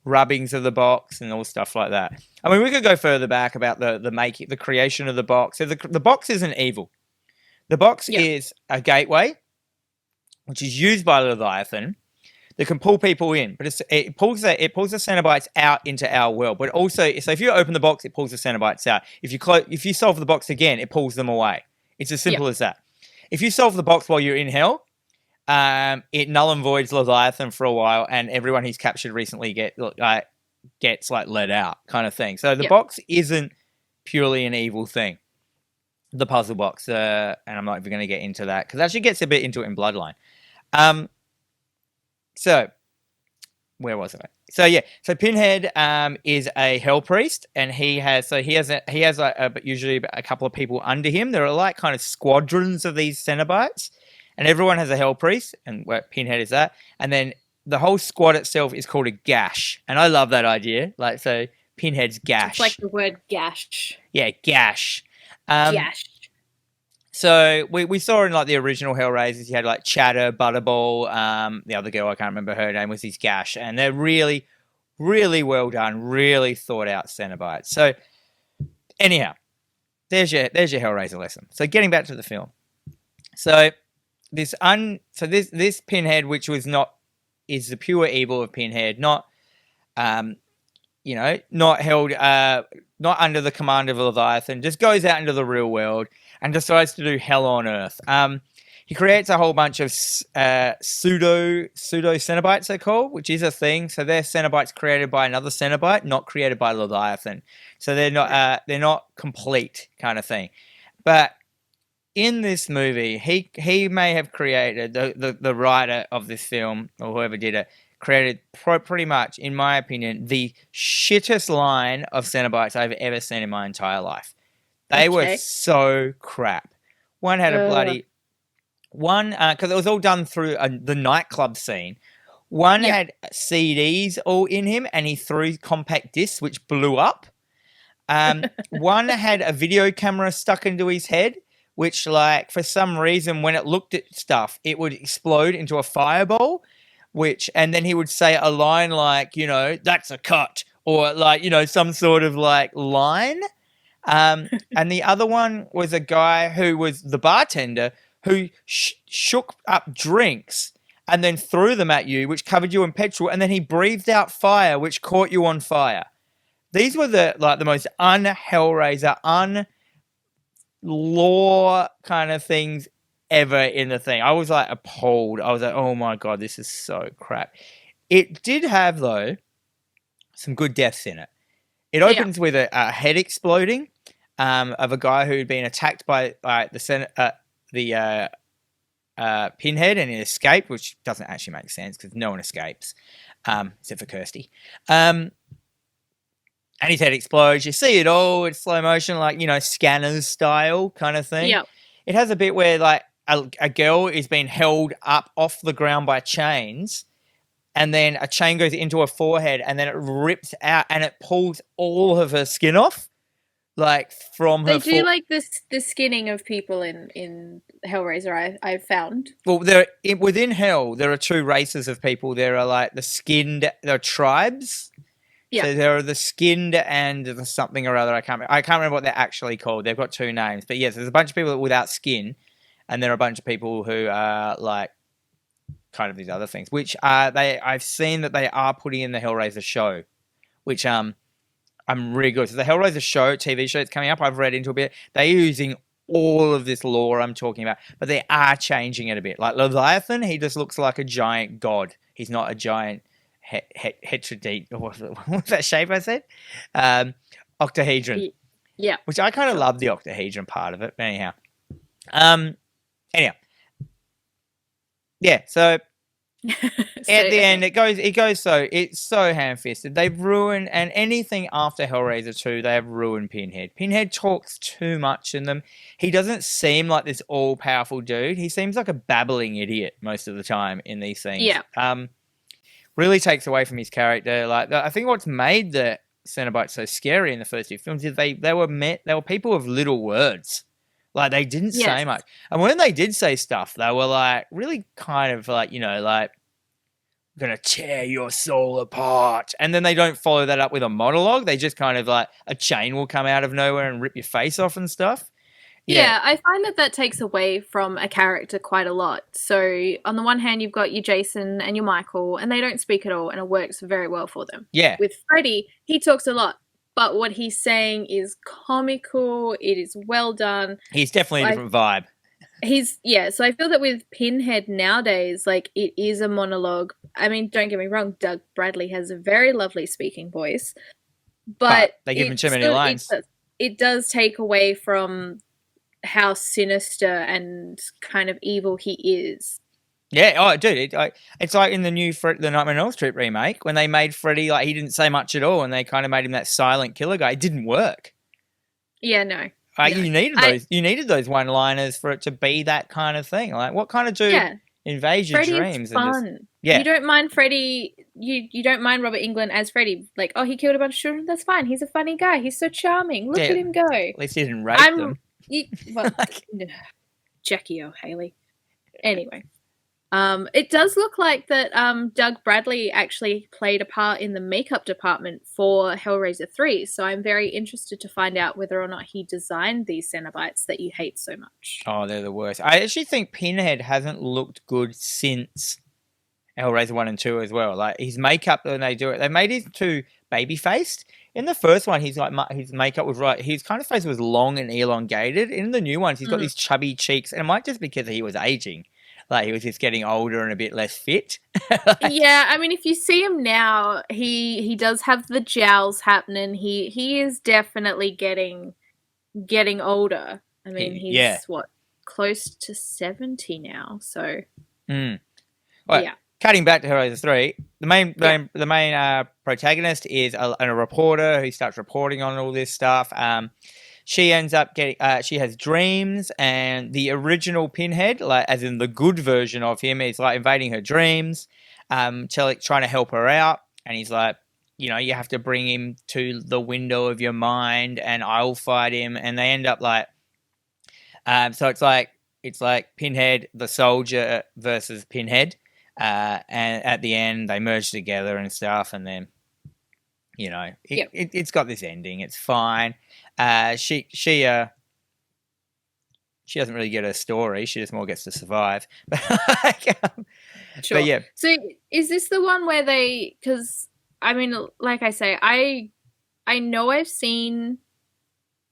rubbings of the box and all stuff like that. I mean, we could go further back about the creation of the box. So the box isn't evil. The box is a gateway, which is used by Leviathan, that can pull people in. But it pulls the Cenobites out into our world. But also, so if you open the box, it pulls the Cenobites out. If you solve the box again, it pulls them away. It's as simple as that. If you solve the box while you're in hell, it null and voids Leviathan for a while, and everyone he's captured recently gets let out, kind of thing. So the box isn't purely an evil thing. The puzzle box, and I'm not even going to get into that because it actually gets a bit into it in Bloodline. So where was I? So Pinhead is a hell priest, and he has usually a couple of people under him. There are kind of squadrons of these Cenobites. And everyone has a hell priest, and Pinhead is that. And then the whole squad itself is called a gash. And I love that idea. So Pinhead's gash. It's like the word gash. Yeah, gash. Gash. So we saw in the original Hellraisers, you had Chatter, Butterball, the other girl, I can't remember her name, was his gash. And they're really, really well done, really thought out Cenobites. So anyhow, there's your Hellraiser lesson. So getting back to the film. So this Pinhead, which is the pure evil of Pinhead, not held, not under the command of Leviathan, just goes out into the real world and decides to do hell on earth. He creates a whole bunch of pseudo Cenobites, they're called, which is a thing. So they're Cenobites created by another Cenobite, not created by Leviathan. So they're not complete, kind of thing. But in this movie, he may have created, the writer of this film, or whoever did it, created pretty much, in my opinion, the shittest line of Cenobites I've ever seen in my entire life. They were so crap. One had a bloody... because it was all done through the nightclub scene. One had CDs all in him, and he threw compact discs, which blew up. One had a video camera stuck into his head, which, like, for some reason, when it looked at stuff, it would explode into a fireball, and then he would say a line like, that's a cut, or like, some sort of like line. And the other one was a guy who was the bartender who shook up drinks and then threw them at you, which covered you in petrol, and then he breathed out fire, which caught you on fire. These were the most un-Hellraiser, un-lore kind of things ever in the thing. I was like appalled. I was like, oh my God, this is so crap. It did have, though, some good deaths in it. It opens with a head exploding of a guy who had been attacked by the Pinhead, and he escaped, which doesn't actually make sense because no one escapes except for Kirsty. And his head explodes. You see it all. It's slow motion, like, Scanners style kind of thing. Yep. It has a bit where, like, a girl is being held up off the ground by chains, and then a chain goes into her forehead, and then it rips out, and it pulls all of her skin off, like, from her. They do like the skinning of people in Hellraiser. I've found. Well, within Hell, there are two races of people. There are like the skinned, there are tribes. Yeah. So there are the skinned and the something or other. I can't remember what they're actually called. They've got two names. But yes, there's a bunch of people without skin, and there are a bunch of people who are like kind of these other things, which I've seen that they are putting in the Hellraiser show, which I'm really good. So the Hellraiser show, TV show that's coming up, I've read into a bit. They're using all of this lore I'm talking about, but they are changing it a bit. Like Leviathan, he just looks like a giant god. He's not a giant heterodate. What's that shape I said? Octahedron. Yeah. Which I kind of love the octahedron part of it. But anyhow. Yeah, so at the end it's so ham-fisted. They've ruined, and anything after Hellraiser 2, they have ruined Pinhead. Pinhead talks too much in them. He doesn't seem like this all-powerful dude. He seems like a babbling idiot most of the time in these things. Yeah. Really takes away from his character. Like, I think what's made the Cenobites so scary in the first two films is they were people of little words. Like, they didn't say much. And when they did say stuff, they were, like, really kind of, like, like, gonna tear your soul apart. And then they don't follow that up with a monologue. They just kind of, like, a chain will come out of nowhere and rip your face off and stuff. Yeah, I find that takes away from a character quite a lot. So, on the one hand, you've got your Jason and your Michael, and they don't speak at all, and it works very well for them. Yeah. With Freddy, he talks a lot. But what he's saying is comical. It is well done. He's definitely a different vibe. So I feel that with Pinhead nowadays, like, it is a monologue. I mean, don't get me wrong, Doug Bradley has a very lovely speaking voice. But they give him too many lines. It does take away from how sinister and kind of evil he is. Yeah, dude, it's like in the new the Nightmare on Elm Street remake when they made Freddy, like, he didn't say much at all, and they kind of made him that silent killer guy. It didn't work. Yeah, no. You needed those one-liners for it to be that kind of thing. Like, what kind of dude invades your dreams? Fun. You don't mind Freddy. You don't mind Robert Englund as Freddy. Like, oh, he killed a bunch of children. That's fine. He's a funny guy. He's so charming. Look at him go. At least he didn't rape them. Jackie O'Haley. Anyway. It does look like that Doug Bradley actually played a part in the makeup department for Hellraiser 3, so I'm very interested to find out whether or not he designed these Cenobites that you hate so much. Oh, they're the worst. I actually think Pinhead hasn't looked good since Hellraiser 1 and 2 as well. Like, his makeup, when they do it, they made him too baby-faced. In the first one, his makeup was right. His kind of face was long and elongated. In the new ones, he's got these chubby cheeks, and it might just be because he was aging. Like, he was just getting older and a bit less fit. Yeah, I mean, if you see him now, he does have the jowls happening. He is definitely getting older. I mean, he's close to 70 now. So, Cutting back to Hellraiser 3, the main protagonist is a reporter who starts reporting on all this stuff. she ends up getting, she has dreams, and the original Pinhead, like as in the good version of him, is like invading her dreams, trying to help her out, and he's like, you know, you have to bring him to the window of your mind, and I'll fight him, and they end up like, so it's like Pinhead the soldier versus Pinhead, and at the end they merge together and stuff, and then, you know, it's got this ending. It's fine. She doesn't really get a story. She just more gets to survive. Sure. But yeah. So is this the one where they? Because I mean, like I say, I know I've seen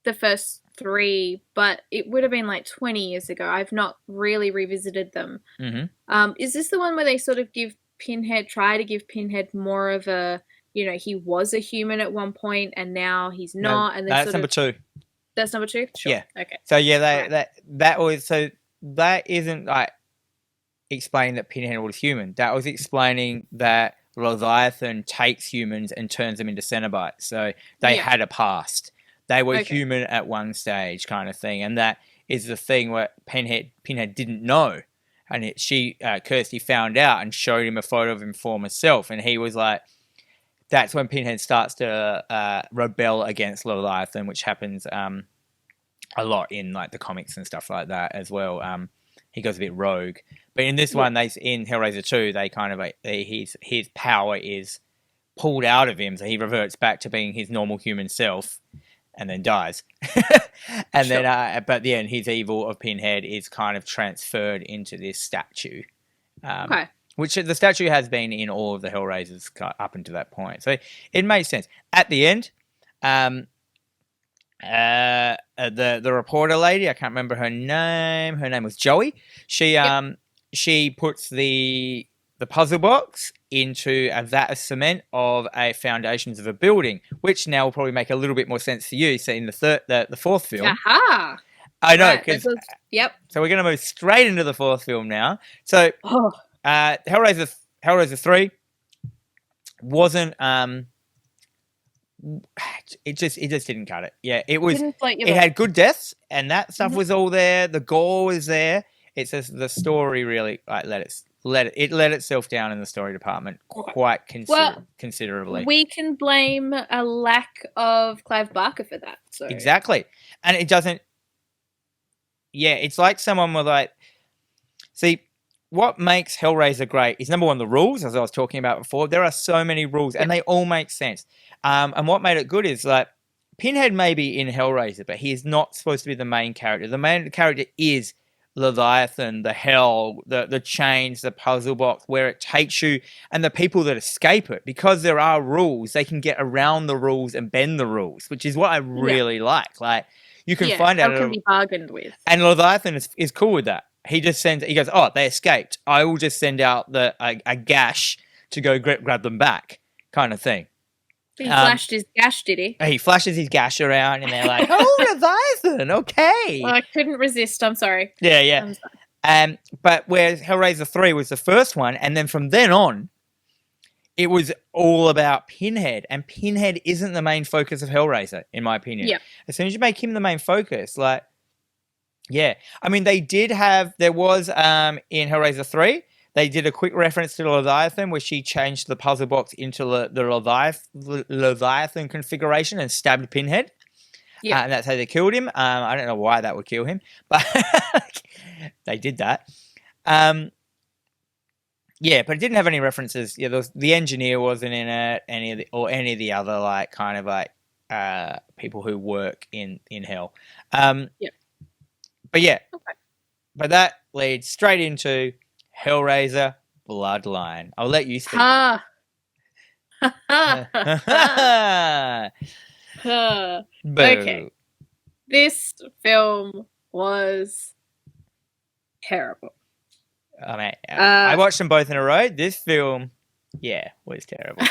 the first 3, but it would have been like 20 years ago. I've not really revisited them. Mm-hmm. Is this the one where they sort of try to give Pinhead more of a, you know, he was a human at one point and now he's not? No, and that's number 2. That's number 2? Sure. Yeah. Okay. So yeah, that isn't like explaining that Pinhead was human. That was explaining that Leviathan takes humans and turns them into Cenobites. So they had a past. They were human at one stage, kind of thing, and that is the thing where Pinhead didn't know, and Kirsty found out and showed him a photo of him former self, and he was like, that's when Pinhead starts to rebel against Leviathan, which happens a lot in like the comics and stuff like that as well. He goes a bit rogue, but in this one, in Hellraiser 2, they kind of like, his power is pulled out of him, so he reverts back to being his normal human self. And then dies. And then, but then his evil of Pinhead is kind of transferred into this statue. Which the statue has been in all of the Hellraisers up until that point. So it made sense. At the end, the reporter lady, I can't remember her name. Her name was Joey. She puts the puzzle box into a vat of cement of a foundations of a building, which now will probably make a little bit more sense to you. So in the fourth film, aha, I know, because yep. So we're going to move straight into the fourth film now. So Hellraiser 3 wasn't it just didn't cut it. Yeah, it had good deaths and that stuff was all there. The gore was there. It's just the story really like let itself down in the story department quite considerably. We can blame a lack of Clive Barker for that. So. Exactly. And it doesn't... Yeah, it's like someone with like... See, what makes Hellraiser great is, number one, the rules, as I was talking about before. There are so many rules, and they all make sense. And what made it good is, like, Pinhead may be in Hellraiser, but he is not supposed to be the main character. The main character is Leviathan, the hell, the chains, the puzzle box, where it takes you, and the people that escape it. Because there are rules, they can get around the rules and bend the rules, which is what I really like. Like, you can find out... How can be bargained with. And Leviathan is cool with that. He just he goes, oh, they escaped. I will just send out a gash to go grab them back, kind of thing. He flashed his gash, did he? He flashes his gash around, and they're like, "Oh, Leviathan, okay." Well, I couldn't resist. I'm sorry. Yeah. I'm sorry. But whereas Hellraiser 3 was the first one, and then from then on, it was all about Pinhead, and Pinhead isn't the main focus of Hellraiser, in my opinion. Yeah. As soon as you make him the main focus, like, yeah, I mean, there was in Hellraiser 3. They did a quick reference to Leviathan where she changed the puzzle box into the Leviathan configuration and stabbed Pinhead. Yeah. And that's how they killed him. I don't know why that would kill him, but they did that. Yeah, but it didn't have any references. Yeah, the engineer wasn't in it, any of the other like kind of like people who work in hell. Yeah. But yeah, but that leads straight into Hellraiser Bloodline. I'll let you speak. Okay. This film was terrible. I mean, I watched them both in a row. This film, was terrible.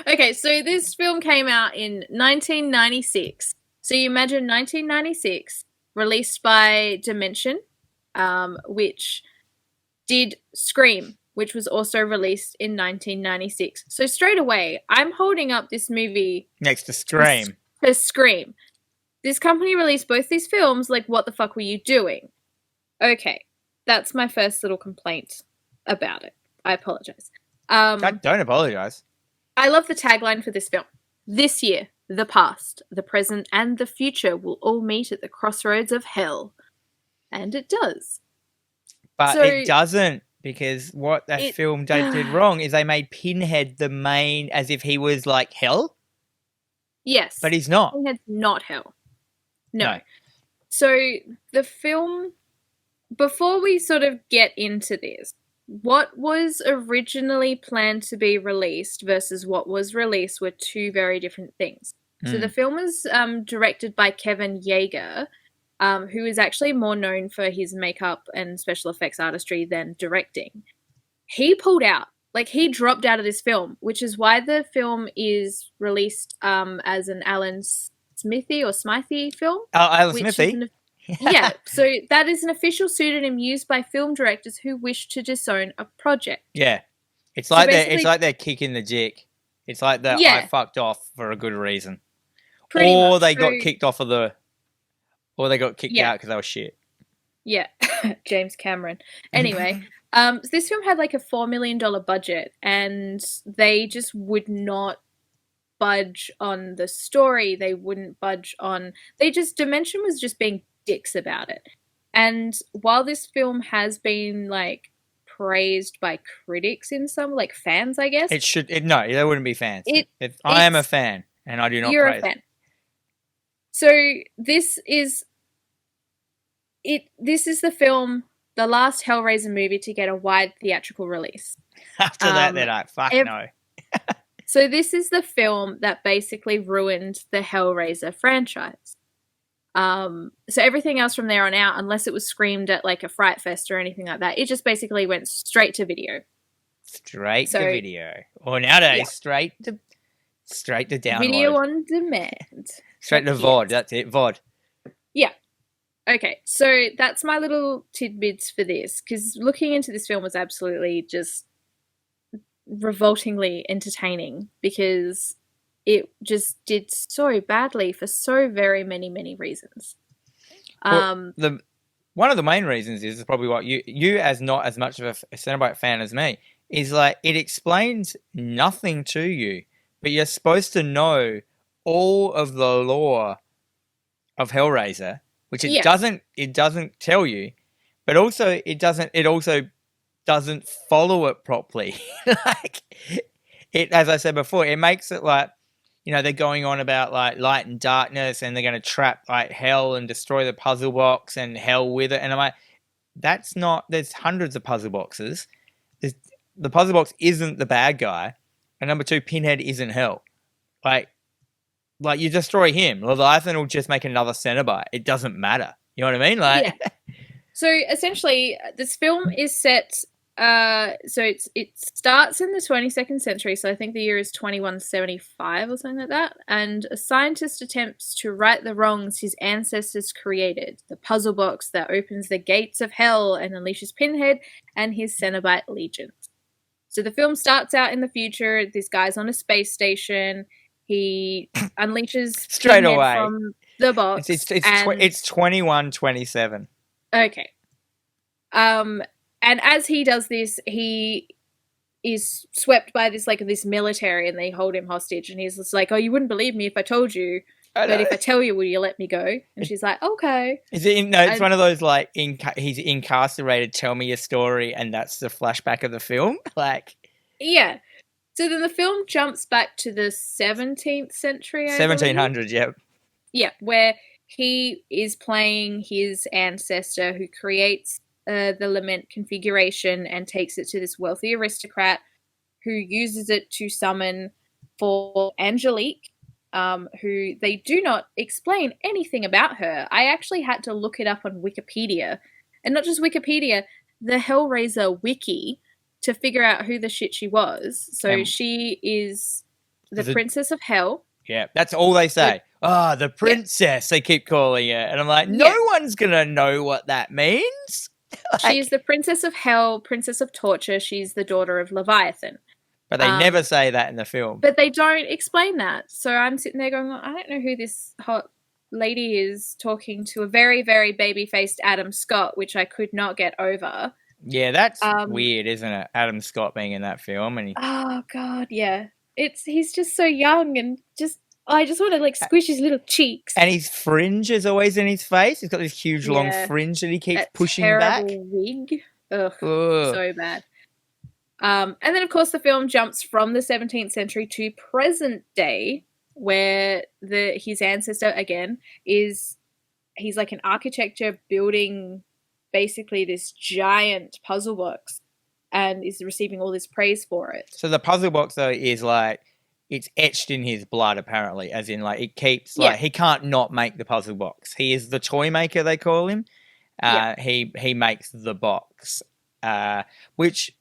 Okay, so this film came out in 1996. So you imagine 1996, released by Dimension, which did Scream, which was also released in 1996. So straight away, I'm holding up this movie next to Scream. To Scream. this company released both these films. Like, what the fuck were you doing? Okay, that's my first little complaint about it. I apologize. Don't apologize. I love the tagline for this film. This year, the past, the present, and the future will all meet at the crossroads of hell. And it does. But it doesn't, because what that film did wrong is they made Pinhead the main, as if he was like hell. Yes. But he's not. Pinhead's not hell. No. So the film, before we sort of get into this, what was originally planned to be released versus what was released were two very different things. So the film was directed by Kevin Yeager, who is actually more known for his makeup and special effects artistry than directing. He pulled out. Like, he dropped out of this film, which is why the film is released as an Alan Smithy or Smythe film. Alan Smithy? Yeah, so that is an official pseudonym used by film directors who wish to disown a project. Yeah. It's like they're kicking the dick. It's like I fucked off for a good reason. Or they got kicked off of or they got kicked out because they were shit. Yeah, James Cameron. Anyway, this film had like a $4 million budget, and they just would not budge on the story. They wouldn't budge on... Dimension was just being dicks about it. And while this film has been like praised by critics in some, like fans, I guess. No, there wouldn't be fans. I am a fan, and I do not praise. You're a fan. So this is the film, the last Hellraiser movie to get a wide theatrical release. After that, they're like, fuck no. So this is the film that basically ruined the Hellraiser franchise. So everything else from there on out, unless it was screamed at like a Fright Fest or anything like that, it just basically went straight to video. Straight to video. Or nowadays, straight to download. Video on demand. Straight to VOD. That's it, VOD. Yeah. Okay, so that's my little tidbits for this, because looking into this film was absolutely just revoltingly entertaining, because it just did so badly for so very many, many reasons. One of the main reasons is probably what you as not as much of a Cenobite fan as me, is like it explains nothing to you, but you're supposed to know all of the lore of Hellraiser, which it doesn't tell you, but also it also doesn't follow it properly. Like as I said before, it makes it like, they're going on about like light and darkness, and they're going to trap like hell and destroy the puzzle box and hell with it. And I'm like, there's hundreds of puzzle boxes. The puzzle box isn't the bad guy. And number two, Pinhead isn't hell. Like you destroy him, Leviathan will just make another Cenobite. It doesn't matter. You know what I mean? Like, So essentially, this film is set. It starts in the 22nd century. So I think the year is 2175 or something like that. And a scientist attempts to right the wrongs his ancestors created. The puzzle box that opens the gates of hell and unleashes Pinhead and his Cenobite legions. So the film starts out in the future. This guy's on a space station. He unleashes straight Pinhead away from the box. It's 2127. Okay. And as he does this, he is swept by this military, and they hold him hostage. And he's just like, "Oh, you wouldn't believe me if I told you, but if I tell you, will you let me go?" And she's like, "Okay." It's one of those like he's incarcerated. Tell me your story, and that's the flashback of the film. Like, yeah. So then the film jumps back to the 17th century. 1700s, yep. Yeah, where he is playing his ancestor who creates the lament configuration and takes it to this wealthy aristocrat who uses it to summon for Angelique, who they do not explain anything about her. I actually had to look it up on Wikipedia, and not just Wikipedia, the Hellraiser wiki, to figure out who the shit she was. So she is the Princess of Hell. Yeah, that's all they say. The princess, they keep calling it. And I'm like, no one's going to know what that means. She is the Princess of Hell, Princess of Torture. She's the daughter of Leviathan. But they never say that in the film. But they don't explain that. So I'm sitting there going, I don't know who this hot lady is talking to a very, very baby-faced Adam Scott, which I could not get over. Yeah, that's weird, isn't it? Adam Scott being in that film, and oh god, yeah, he's just so young and I just want to like squish his little cheeks. And his fringe is always in his face. He's got this huge long fringe that he keeps pushing back. Wig, ugh, so bad. And then of course the film jumps from the 17th century to present day, where his ancestor again he's like an architecture building basically this giant puzzle box and is receiving all this praise for it. So the puzzle box though is like it's etched in his blood apparently, as in like it keeps like he can't not make the puzzle box. He is the toy maker, they call him. He makes the box, which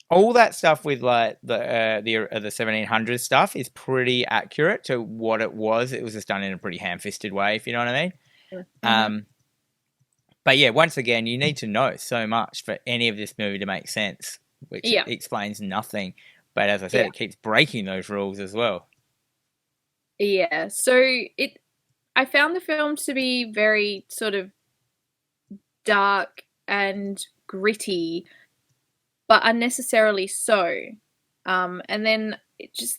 all that stuff with like the 1700s stuff is pretty accurate to what it was. It was just done in a pretty ham-fisted way, if you know what I mean. Mm-hmm. But yeah, once again, you need to know so much for any of this movie to make sense, which explains nothing. But as I said, it keeps breaking those rules as well. Yeah, so I found the film to be very sort of dark and gritty, but unnecessarily so. And then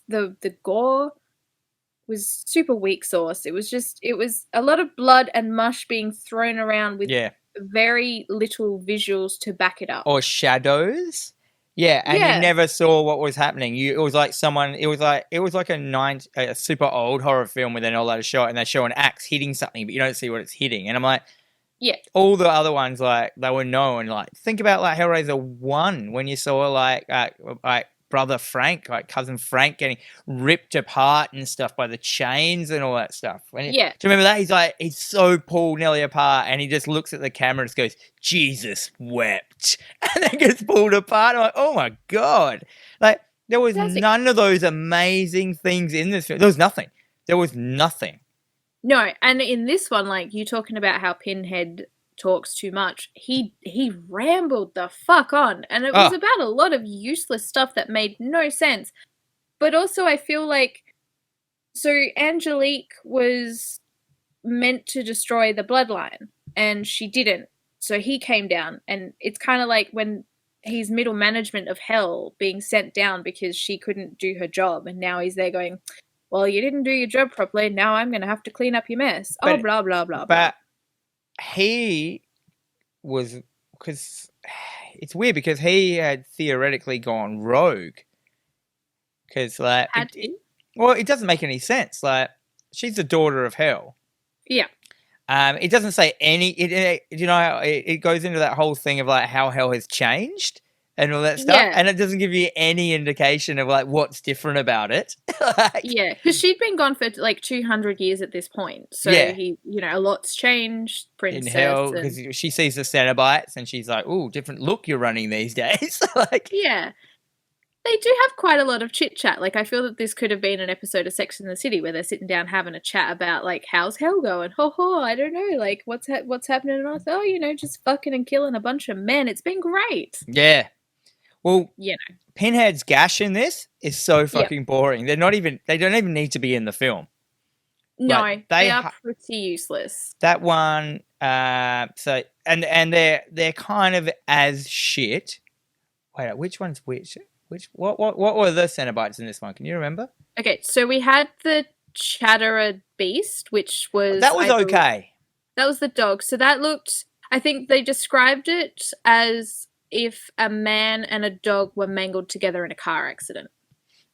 the gore was super weak sauce. It was a lot of blood and mush being thrown around with very little visuals to back it up. Or shadows. Yeah, and you never saw what was happening. It was like a super old horror film where they're not allowed to show it, and they show an axe hitting something, but you don't see what it's hitting. And I'm like, all the other ones, like, they were known. Like, think about like Hellraiser 1 when you saw like brother Frank, like cousin Frank, getting ripped apart and stuff by the chains and all that stuff. Do you remember that? He's so pulled nearly apart, and he just looks at the camera and just goes, "Jesus wept," and then gets pulled apart. I'm like, oh my god! Like there was none of those amazing things in this film. There was nothing. There was nothing. No, and in this one, like you talking about how Pinhead talks too much, he rambled the fuck on, and it was about a lot of useless stuff that made no sense. But also I feel like, so Angelique was meant to destroy the bloodline and she didn't, so he came down, and it's kind of like when he's middle management of hell being sent down because she couldn't do her job, and now he's there going, well, you didn't do your job properly, now I'm gonna have to clean up your mess. Blah blah blah blah. But he was, because it's weird because he had theoretically gone rogue. Because like, it doesn't make any sense. Like, she's the daughter of hell. Yeah. It doesn't say any. It goes into that whole thing of like how hell has changed and all that stuff, and it doesn't give you any indication of like what's different about it. Yeah, because she'd been gone for like 200 years at this point, so he, a lot's changed. Princess in hell, because she sees the Cenobites and she's like, "Ooh, different look you're running these days." Like, yeah, they do have quite a lot of chit chat. Like, I feel that this could have been an episode of Sex and the City where they're sitting down having a chat about like, how's hell going? I don't know, like what's happening, and I thought, just fucking and killing a bunch of men. It's been great. Yeah. Well, Pinhead's gash in this is so fucking boring. They don't even need to be in the film. No, like, they are pretty useless. That one, so and they're kind of as shit. Wait, which one's which? What were the Cenobites in this one? Can you remember? Okay, so we had the Chatterer Beast, which was okay. That was the dog. So that looked, I think they described it as if a man and a dog were mangled together in a car accident.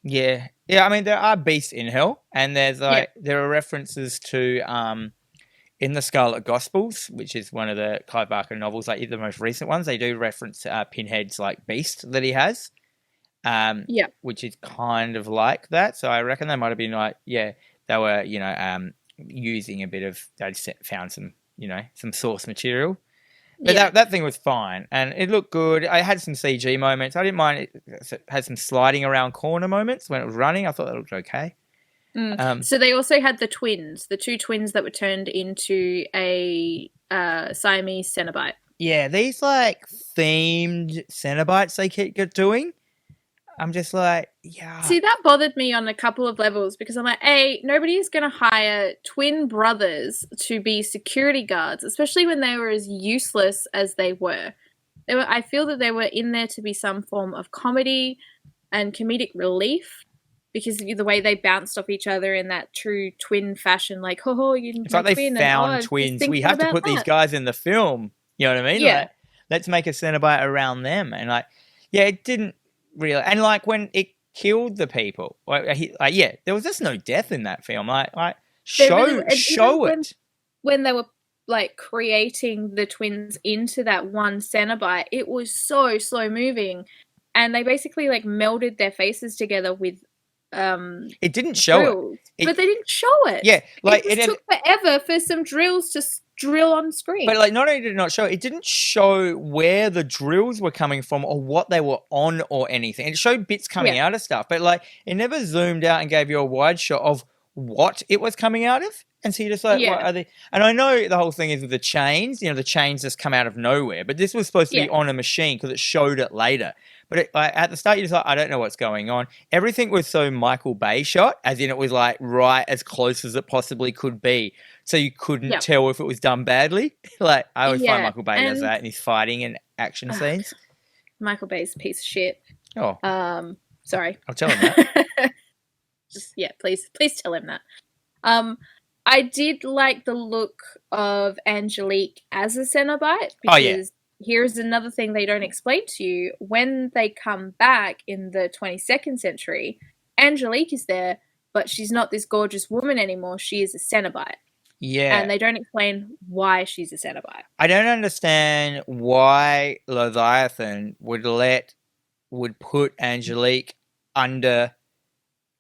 Yeah. I mean, there are beasts in hell, and there are references to in the Scarlet Gospels, which is one of the Clive Barker novels, like the most recent ones. They do reference Pinhead's like beast that he has, which is kind of like that. So I reckon they might have been like, they were using a bit of, they found some some source material. But that thing was fine, and it looked good. I had some CG moments. I didn't mind it. Had some sliding around corner moments when it was running. I thought that looked okay. So they also had the two twins that were turned into a Siamese Cenobite. Yeah, these like themed Cenobites they keep doing. I'm just like, yeah. See, that bothered me on a couple of levels because I'm like, A, nobody is going to hire twin brothers to be security guards, especially when they were as useless as they were. I feel that they were in there to be some form of comedy and comedic relief because the way they bounced off each other in that true twin fashion, like, oh, it's like they twin found and, twins. We have to put these guys in the film. You know what I mean? Yeah. Like, let's make a Cenobite around them. And like, yeah, it didn't really. And like when it killed the people, yeah, there was just no death in that film. Like show it. When they were like creating the twins into that one Cenobite, it was so slow moving, and they basically like melded their faces together with it didn't show it, but they didn't show it. Yeah, like it took forever for some drills to drill on screen. But like, not only did it not show, it didn't show where the drills were coming from or what they were on or anything. It showed bits coming out of stuff, but like, it never zoomed out and gave you a wide shot of what it was coming out of. And so you're just like, what are they? And I know the whole thing is with the chains, you know, the chains just come out of nowhere, but this was supposed to be on a machine because it showed it later. But at the start, you're just like, I don't know what's going on. Everything was so Michael Bay shot, as in it was like right as close as it possibly could be. So you couldn't tell if it was done badly. Like, I always find Michael Bay does that, and he's fighting in action scenes. Michael Bay's a piece of shit. Oh. Sorry. I'll tell him that. Please tell him that. I did like the look of Angelique as a Cenobite because here's another thing they don't explain to you. When they come back in the 22nd century, Angelique is there, but she's not this gorgeous woman anymore. She is a Cenobite. Yeah. And they don't explain why she's a Cenobite. I don't understand why Leviathan would put Angelique under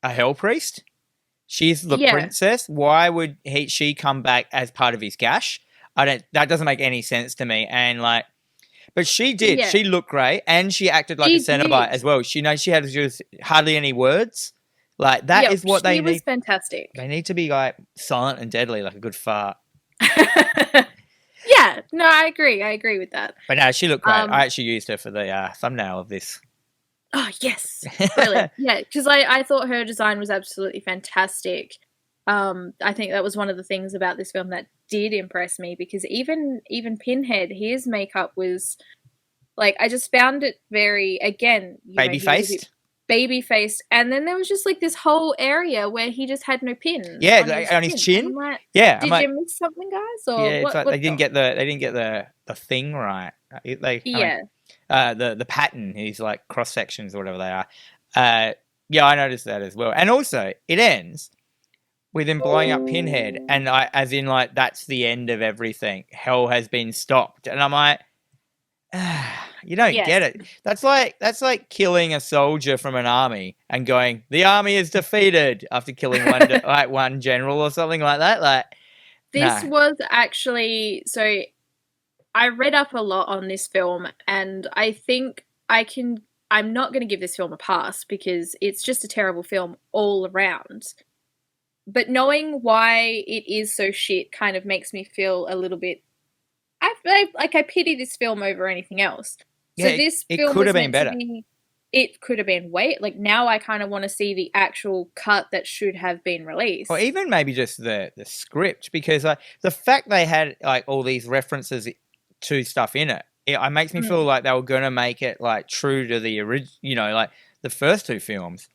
a Hell Priest. She's the princess. Why would she come back as part of his gash? That doesn't make any sense to me. And like, but she did. Yeah. She looked great, and she acted like a Cenobite as well. She had just hardly any words. Like that is what they need. She was fantastic. They need to be like silent and deadly, like a good fart. Yeah, no, I agree with that. But no, she looked great. I actually used her for the thumbnail of this. Oh, yes. Brilliant. Yeah, because I thought her design was absolutely fantastic. I think that was one of the things about this film that did impress me because even Pinhead, his makeup was like, I just found it very, again, baby-faced. Baby-faced. And then there was just like this whole area where he just had no pins. Yeah, on his chin. Like, yeah. Did you miss something, guys? Or yeah, it's like they didn't get the thing right. The pattern is like cross sections or whatever they are. Yeah, I noticed that as well. And also, it ends with him blowing up Pinhead, and as in like that's the end of everything. Hell has been stopped, and I'm like, you don't get it. That's like killing a soldier from an army and going, the army is defeated after killing one general or something like that. Like this was actually so. I read up a lot on this film, and I think I'm not going to give this film a pass because it's just a terrible film all around. But knowing why it is so shit kind of makes me feel a little bit. I pity this film over anything else. Yeah, so this it film could have been better. It could have been like now I kind of want to see the actual cut that should have been released, or even maybe just the script, because the fact they had like all these references to stuff in it makes me feel like they were going to make it like true to the original, like the first two films.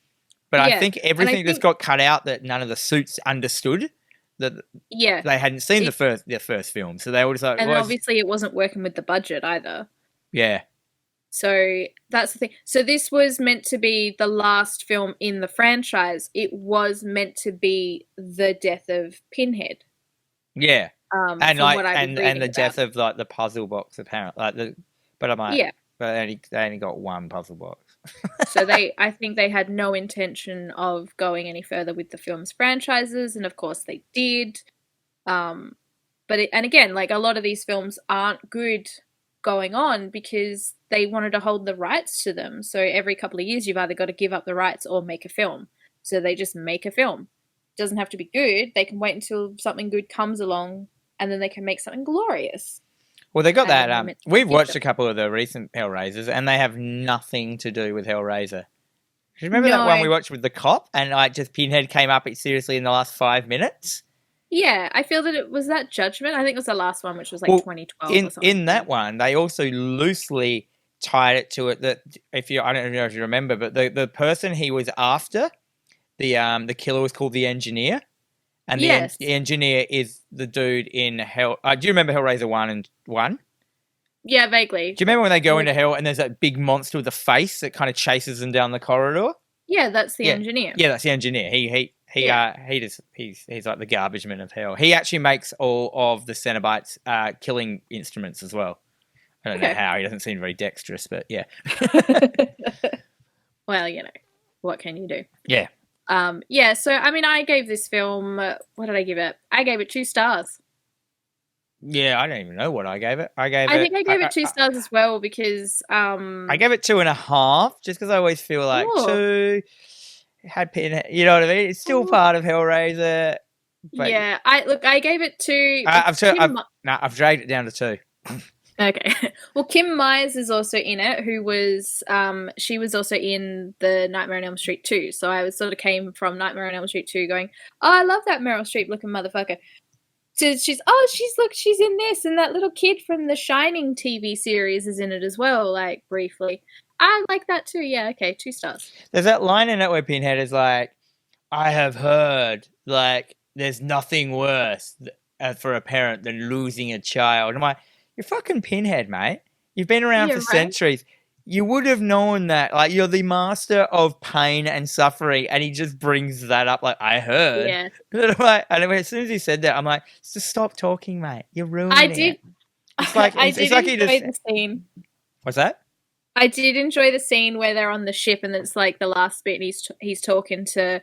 But I think everything just got cut out that none of the suits understood that they hadn't seen the first film. So they were just like... And obviously it wasn't working with the budget either. Yeah. So that's the thing. So this was meant to be the last film in the franchise. It was meant to be the death of Pinhead. Yeah. And the death of like the puzzle box apparently. But they only got one puzzle box. So I think they had no intention of going any further with the film's franchises, and of course they did. And again, like a lot of these films aren't good going on because they wanted to hold the rights to them. So every couple of years you've either got to give up the rights or make a film. So they just make a film. It doesn't have to be good. They can wait until something good comes along and then they can make something glorious. Well, they got that. We've watched a couple of the recent Hellraisers, and they have nothing to do with Hellraiser. Do you remember that one No. we watched with the cop and like just Pinhead came up seriously in the last 5 minutes? Yeah, I feel that it was that Judgment. I think it was the last one, which was like 2012 or something. In that one, they also loosely tied it to it that I don't know if you remember, but the person he was after, the killer was called the Engineer, and Yes. the Engineer is the dude in Hell. Do you remember Hellraiser 1? Yeah, vaguely. Do you remember when they go into hell and there's that big monster with a face that kind of chases them down the corridor? Yeah, that's the Engineer. Yeah, that's the Engineer. He's like the garbage man of hell. He actually makes all of the Cenobites killing instruments as well. I don't know how. He doesn't seem very dexterous, but yeah. Well, you know, what can you do? Yeah. Yeah, so, I mean, I gave this film, what did I give it? I gave it 2 stars. Yeah, I don't even know what I gave it. I think I gave it 2 stars as well because... I gave it 2.5 just because I always feel like 2... It had Pinhead, you know what I mean? It's still part of Hellraiser. But yeah, I gave it 2... I've dragged it down to 2. Okay. Well, Kim Myers is also in it, who was, she was also in the Nightmare on Elm Street 2. So I sort of came from Nightmare on Elm Street 2 going, oh, I love that Meryl Streep looking motherfucker. So she's in this, and that little kid from the Shining TV series is in it as well, like, briefly. I like that too, yeah, okay, 2 stars. There's that line in it where Pinhead is like, I have heard, like, there's nothing worse for a parent than losing a child. I'm like, you're fucking Pinhead, mate. You've been around for centuries. You would have known that. Like, you're the master of pain and suffering, and he just brings that up like, I heard. Yeah. And as soon as he said that, I'm like, just stop talking, mate. You're ruining it. It's like, I did enjoy the scene. What's that? I did enjoy the scene where they're on the ship, and it's like the last bit, and he's talking to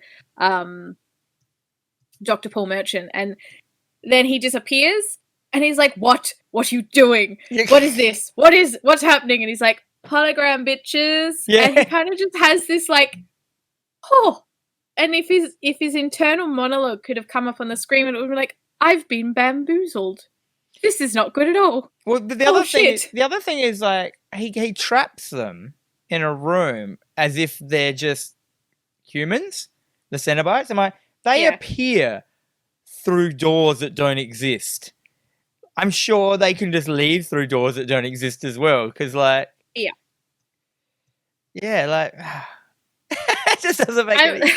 Dr. Paul Merchant, and then he disappears, and he's like, What are you doing? What is this? What's happening? And he's like, hologram bitches. Yeah. And he kind of just has this like, oh. And if his internal monologue could have come up on the screen, and it would be like, I've been bamboozled. This is not good at all. Well, the other thing is like he traps them in a room as if they're just humans, the Cenobites. They appear through doors that don't exist. I'm sure they can just leave through doors that don't exist as well, because like like it just doesn't make any.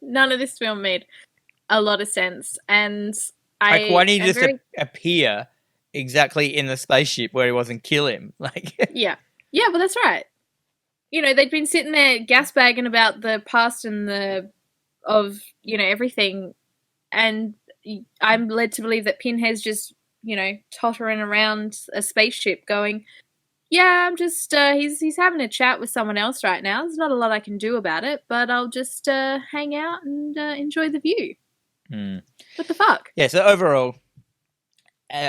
None of this film made a lot of sense, and why didn't he just appear exactly in the spaceship where he wasn't kill him? Like, yeah, well, that's right. You know, they'd been sitting there gasbagging about the past and everything, and I'm led to believe that Pinhead's just, tottering around a spaceship going, yeah, I'm just, he's having a chat with someone else right now. There's not a lot I can do about it, but I'll just hang out and enjoy the view. What the fuck? Yeah, so overall,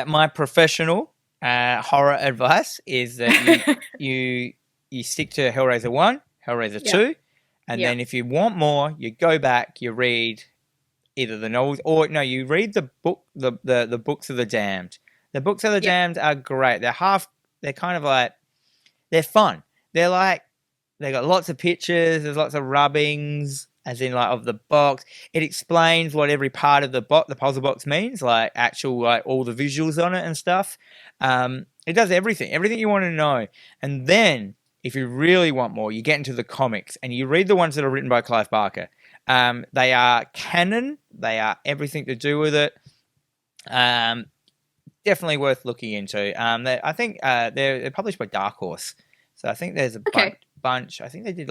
my professional horror advice is that you stick to Hellraiser 1, Hellraiser 2, and then if you want more, you go back, you read either the novels or you read the book, the books of the damned. The books of the damned are great. They're kind of like, they're fun. They're like, they got lots of pictures. There's lots of rubbings, as in like of the box. It explains what every part of the puzzle box means, like actual, like all the visuals on it and stuff. It does everything you want to know. And then if you really want more, you get into the comics and you read the ones that are written by Clive Barker. They are canon. They are everything to do with it. Definitely worth looking into. I think they're published by Dark Horse, so I think there's a bunch. I think they did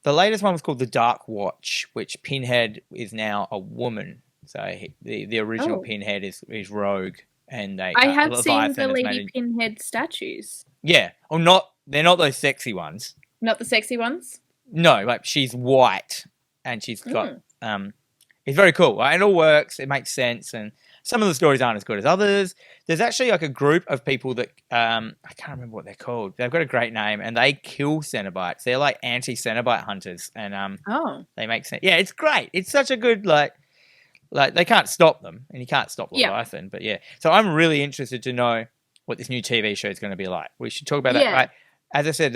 the latest one was called The Dark Watch, which Pinhead is now a woman. So the original Pinhead is Rogue, and I have seen the Lady Pinhead statues. Yeah, they're not those sexy ones. Not the sexy ones. No, like she's white, and she's got it's very cool. Right? It all works. It makes sense, and some of the stories aren't as good as others. There's actually like a group of people that I can't remember what they're called. They've got a great name, and they kill Cenobites. They're like anti-Cenobite hunters, and they make sense. Yeah, it's great. It's such a good like they can't stop them, and you can't stop Leviathan. But yeah, so I'm really interested to know what this new TV show is going to be like. We should talk about that. Right? as I said,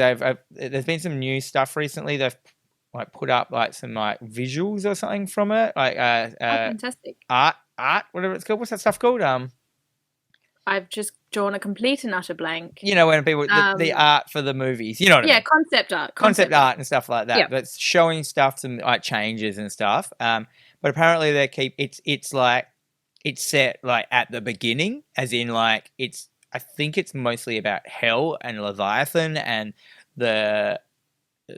there's been some new stuff recently. They've like put up like some like visuals or something from it, like fantastic art, whatever it's called. What's that stuff called? I've just drawn a complete and utter blank. You know, when people the art for the movies, you know what I mean? Concept art and stuff like that. Yeah. That's showing stuff, some like changes and stuff. But apparently it's like it's set like at the beginning, as in like I think it's mostly about hell and Leviathan and the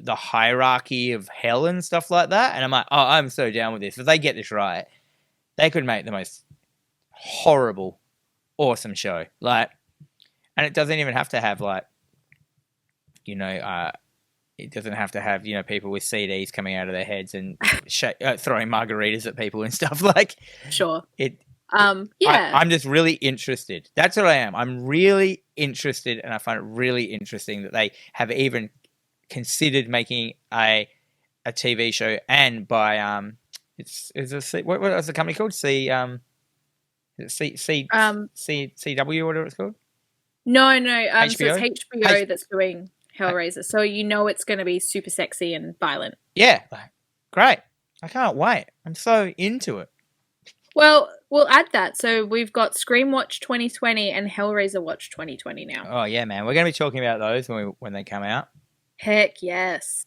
hierarchy of hell and stuff like that. And I'm like, oh, I'm so down with this. If they get this right, they could make the most horrible, awesome show. Like, and it doesn't even have to have like, you know, it doesn't have to have, you know, people with CDs coming out of their heads and throwing margaritas at people and stuff. Like, sure. Yeah. I'm just really interested. That's what I am. I'm really interested, and I find it really interesting that they have even considered making a TV show, and by what was the company called? CW, whatever it's called. No. HBO? So it's HBO that's doing Hellraiser. So you know it's going to be super sexy and violent. Yeah, great. I can't wait. I'm so into it. Well, we'll add that. So we've got Scream Watch 2020 and Hellraiser Watch 2020 now. Oh yeah, man. We're going to be talking about those when they come out. Heck yes.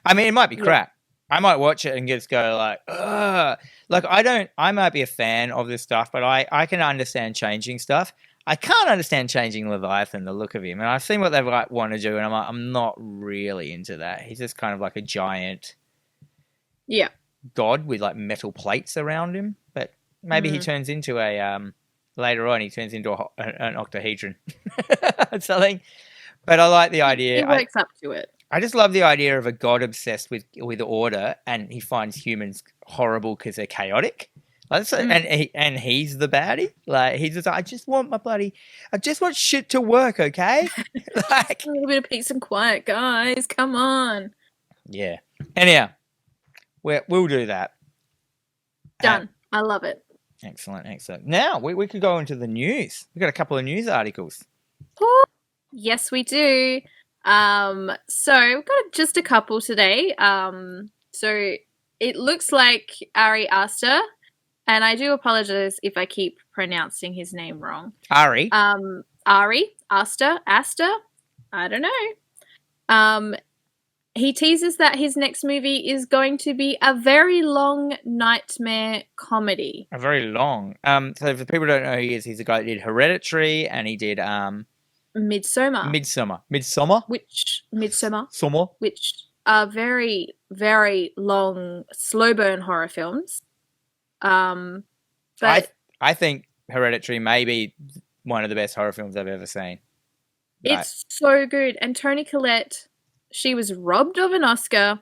I mean, it might be crap. I might watch it and just go like, ugh. Like I might be a fan of this stuff, but I can understand changing stuff. I can't understand changing Leviathan, the look of him. And I've seen what they like want to do, and I'm like, I'm not really into that. He's just kind of like a giant god with like metal plates around him. But maybe he turns into later on, he turns into an octahedron or something. But I like the idea. He works up to it. I just love the idea of a god obsessed with order, and he finds humans horrible because they're chaotic. And he's the baddie. Like, he's just, I just want shit to work, okay? Like, a little bit of peace and quiet, guys. Come on. Yeah. Anyhow, we'll do that. Done. I love it. Excellent. Now, we could go into the news. We've got a couple of news articles. Oh, yes, we do. So we've got just a couple today. So it looks like Ari Aster, and I do apologize if I keep pronouncing his name wrong. Ari. Ari Aster. I don't know. He teases that his next movie is going to be a very long nightmare comedy. A very long. So for people who don't know who he is, he's the guy that did Hereditary, and he did Midsommar. Which are very, very long, slow burn horror films. But I think Hereditary may be one of the best horror films I've ever seen. It's so good. And Toni Collette, she was robbed of an Oscar.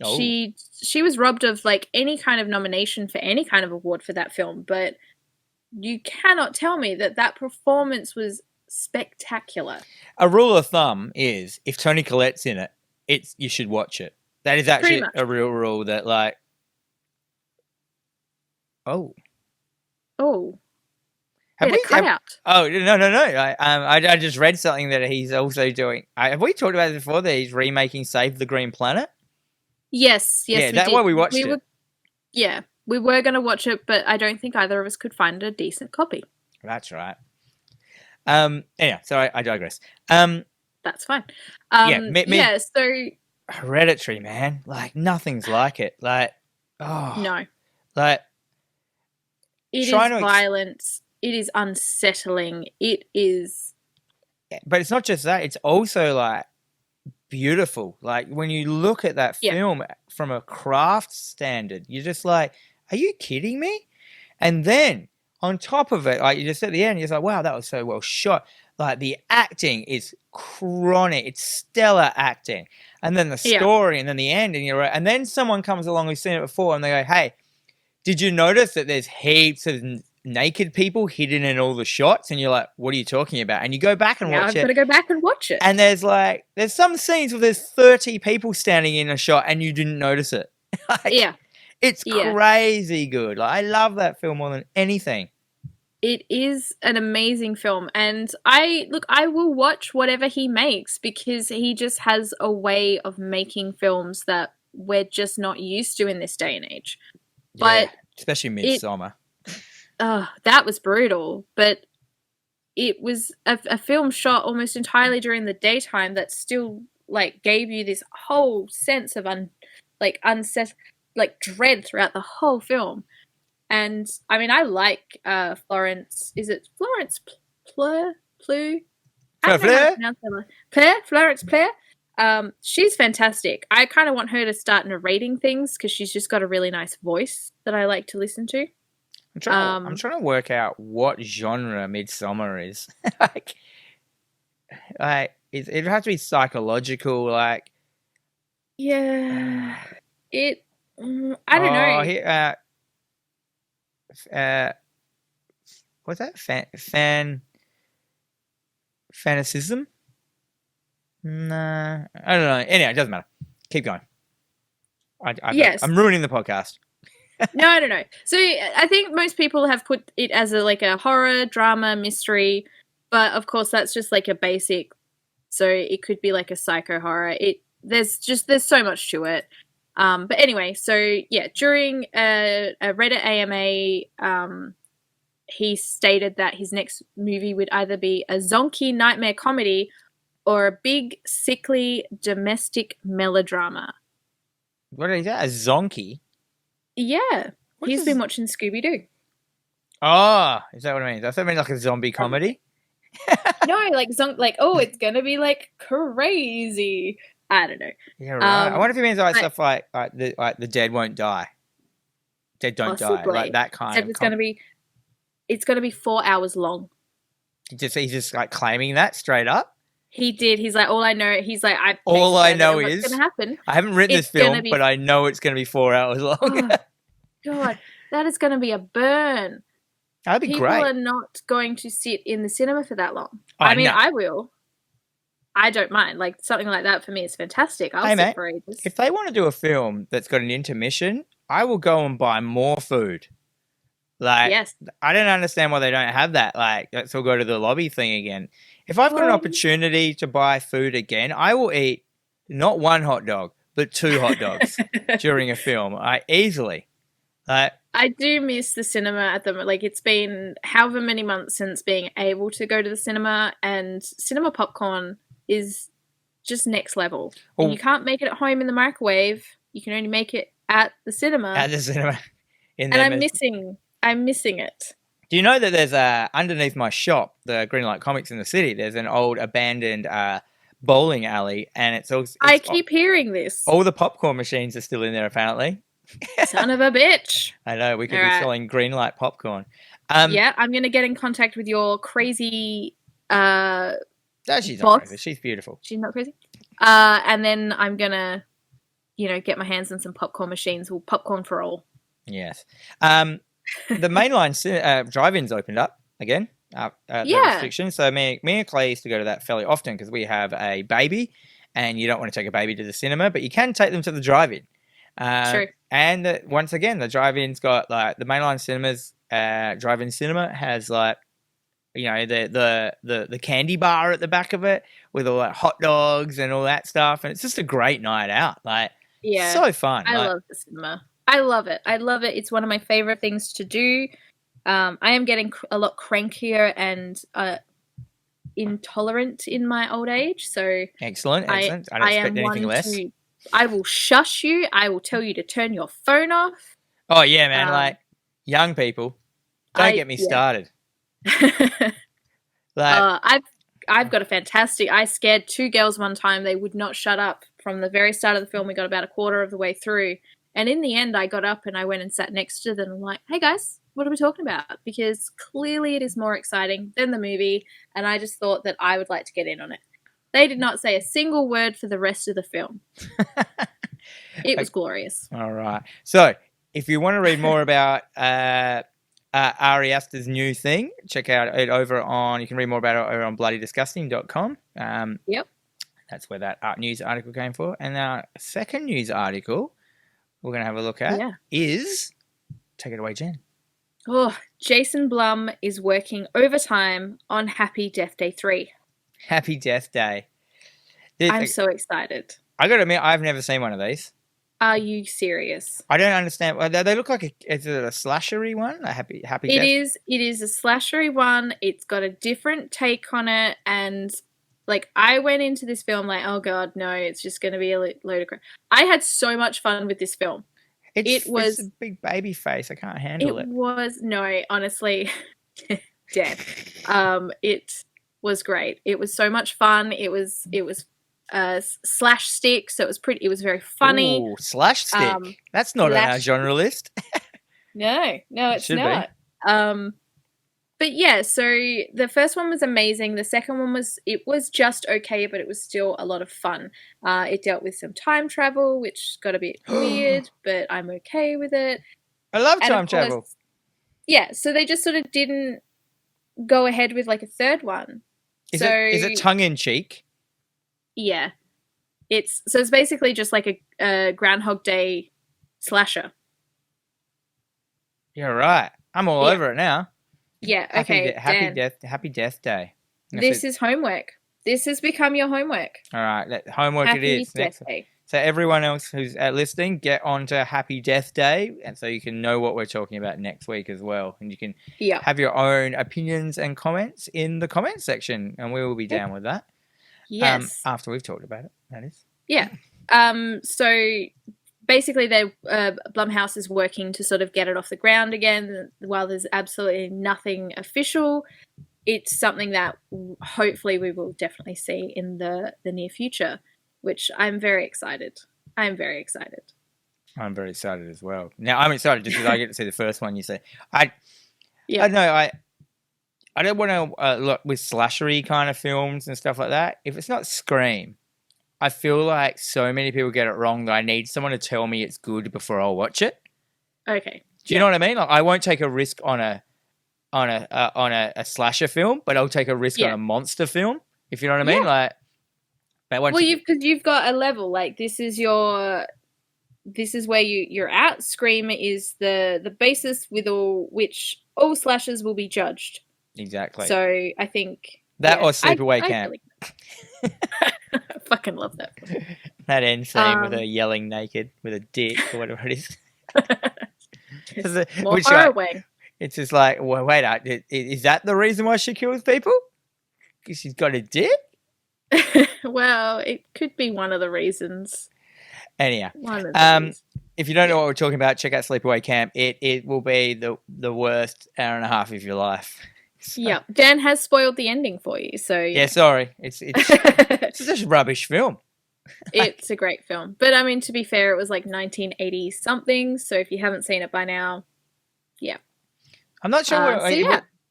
Oh. She was robbed of like any kind of nomination for any kind of award for that film. But you cannot tell me that performance was spectacular. A rule of thumb is if Toni Collette's in it, you should watch it. That is actually a real rule that like. Oh. Have we cut out? Oh no! I just read something that he's also doing. Have we talked about it before? That he's remaking Save the Green Planet. Yes. Yeah, that's why we watched it. We were going to watch it, but I don't think either of us could find a decent copy. That's right. Anyway, sorry, I digress. That's fine. So Hereditary, man, like nothing's like it. Like, no, like it is violent. It is unsettling. It is. But it's not just that. It's also like beautiful. Like when you look at that film from a craft standard, you're just like, are you kidding me? And then on top of it, like you just at the end, you're just like, wow, that was so well shot. Like the acting is chronic. It's stellar acting. And then the story and then the end, and then someone comes along who's seen it before and they go, hey, did you notice that there's heaps of naked people hidden in all the shots? And you're like, what are you talking about? And you go back and watch it. I've got to go back and watch it. And there's some scenes where there's 30 people standing in a shot and you didn't notice it. It's crazy good. Like, I love that film more than anything. It is an amazing film, and I will watch whatever he makes because he just has a way of making films that we're just not used to in this day and age. But especially Midsommar. That was brutal, but it was a film shot almost entirely during the daytime that still like gave you this whole sense of dread throughout the whole film. And I mean, I like Florence. Is it Florence Plur? I don't know how to pronounce that. Florence Plur. She's fantastic. I kind of want her to start narrating things because she's just got a really nice voice that I like to listen to. I'm trying to work out what genre Midsommar is. It has to be psychological, like. Yeah, I don't know. What's that? Fanaticism? No, I don't know. Anyway, it doesn't matter. Keep going. Yes. I'm ruining the podcast. No. So I think most people have put it as a horror, drama, mystery, but of course that's just like a basic. So it could be like a psycho horror. There's so much to it. But anyway, so yeah, during a Reddit AMA, he stated that his next movie would either be a zonky nightmare comedy or a big, sickly domestic melodrama. What is that? A zonky? Yeah. He's been watching Scooby-Doo. Oh, is that what it means? I thought it meant like a zombie comedy. No, it's gonna be like crazy. I don't know. Yeah, right. I wonder if it means stuff like the dead won't die. Dead don't die. Like that kind of. It's gonna be 4 hours long. He's just like claiming that straight up. He did. He's like, all I know is what's gonna happen. I haven't written this film, but I know it's gonna be 4 hours long. Oh, God, that is gonna be a burn. That'd be great. People are not going to sit in the cinema for that long. I mean, I will. I don't mind. Like, something like that for me is fantastic. I'll sit for ages. If they want to do a film that's got an intermission, I will go and buy more food. Like, yes. I don't understand why they don't have that. Like, let's all go to the lobby thing again. If I've got an opportunity to buy food again, I will eat not one hot dog, but 2 hot dogs during a film. Easily. I do miss the cinema at the moment. Like, it's been however many months since being able to go to the cinema, and cinema popcorn is just next level. And you can't make it at home in the microwave. You can only make it at the cinema. At the cinema. I'm missing it. Do you know that there's underneath my shop, the Greenlight Comics in the city, there's an old abandoned bowling alley, and I keep hearing this. All the popcorn machines are still in there, apparently. Son of a bitch. I know, we could be selling Greenlight popcorn. Yeah, I'm going to get in contact with your crazy No, she's not crazy. She's beautiful. She's not crazy? And then I'm going to, get my hands on some popcorn machines. Well, popcorn for all. Yes. The mainline drive-ins opened up again. The restrictions. So me and Clay used to go to that fairly often because we have a baby and you don't want to take a baby to the cinema, but you can take them to the drive-in. True. And once again, the drive-in's got like the mainline cinemas, drive-in cinema has like, the candy bar at the back of it with all that hot dogs and all that stuff. And it's just a great night out. Like, so fun. I love the cinema. I love it. It's one of my favorite things to do. I am getting a lot crankier and intolerant in my old age. So excellent. I don't expect anything less. I will shush you. I will tell you to turn your phone off. Oh yeah, man. Like young people, don't get me started. I've got a fantastic. I scared 2 girls one time. They would not shut up from the very start of the film. We got about a quarter of the way through, and in the end, I got up and I went and sat next to them. I'm like, "Hey guys, what are we talking about?" Because clearly it is more exciting than the movie, and I just thought that I would like to get in on it. They did not say a single word for the rest of the film. It was glorious. All right. So, if you want to read more about Ari Aster's new thing, check out it you can read more about it over on bloodydisgusting.com. Yep. That's where that art news article came for. And our second news article we're going to have a look at is, take it away, Jen. Oh, Jason Blum is working overtime on Happy Death Day 3. Happy Death Day. I'm so excited. I got to admit, I've never seen one of these. Are you serious? I don't understand. They look like is it a slashery one? A happy Death? It is a slashery one. It's got a different take on it, and like I went into this film like, oh god, no, it's just going to be a load of crap. I had so much fun with this film. It's a big baby face. I can't handle it. Honestly, Dan. It was great. It was so much fun. It was slash stick, so it was very funny. Ooh, slash stick. That's not on our genre list. No, it's not. But yeah, so the first one was amazing. The second one was just okay, but it was still a lot of fun. It dealt with some time travel, which got a bit weird, but I'm okay with it. I love time travel. Yeah, so they just sort of didn't go ahead with like a third one. Is it tongue in cheek? Yeah. It's basically just like a Groundhog Day slasher. You're right. I'm all over it now. Yeah, okay. Happy Death Day. This is homework. This has become your homework. All right, homework it is. Next day. So everyone else who's listening, get on to Happy Death Day, and so you can know what we're talking about next week as well. And you can have your own opinions and comments in the comment section, and we will be down with that. Yes. After we've talked about it, that is. Yeah. So basically, Blumhouse is working to sort of get it off the ground again. While there's absolutely nothing official, it's something that hopefully we will definitely see in the near future, which I'm very excited. I'm very excited as well. Now, I'm excited just because I get to see the first one you say. I don't know. I don't want to look with slashery kind of films and stuff like that. If it's not Scream, I feel like so many people get it wrong that I need someone to tell me it's good before I'll watch it. Okay. Do you know what I mean? Like, I won't take a risk on a slasher film, but I'll take a risk on a monster film. If you know what I mean, like. Because you've got a level. Like this is where you're at. Scream is the basis with which all slashers will be judged. Exactly. So I think that or Sleepaway Camp. I fucking love that film. That end scene with her yelling naked with a dick or whatever it is. More harrowing. It's just like, well, wait, is that the reason why she kills people? Because she's got a dick? Well, it could be one of the reasons. Anyhow, reasons. If you don't know what we're talking about, check out Sleepaway Camp. It will be the worst hour and a half of your life. So. Yeah, Dan has spoiled the ending for you. So yeah, sorry, it's just a rubbish film. It's a great film, but I mean, to be fair, it was like 1980 something. So if you haven't seen it by now, yeah, I'm not sure.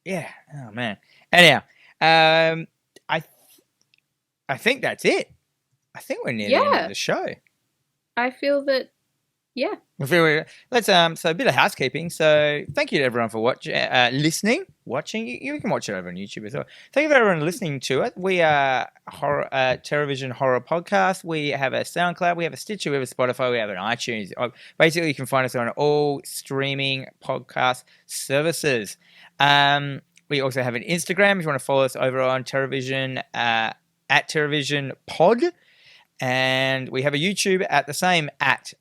Yeah. Oh man. Anyhow, I think that's it. I think we're near the end of the show. I feel that. Yeah. Let's so a bit of housekeeping. So thank you to everyone for listening, watching. You can watch it over on YouTube as well. Thank you for everyone listening to it. We are TerrorVision Horror Podcast. We have a SoundCloud. We have a Stitcher. We have a Spotify. We have an iTunes. Basically, you can find us on all streaming podcast services. We also have an Instagram. If you want to follow us over on TerrorVision at TerrorVision Pod, and we have a YouTube at the same at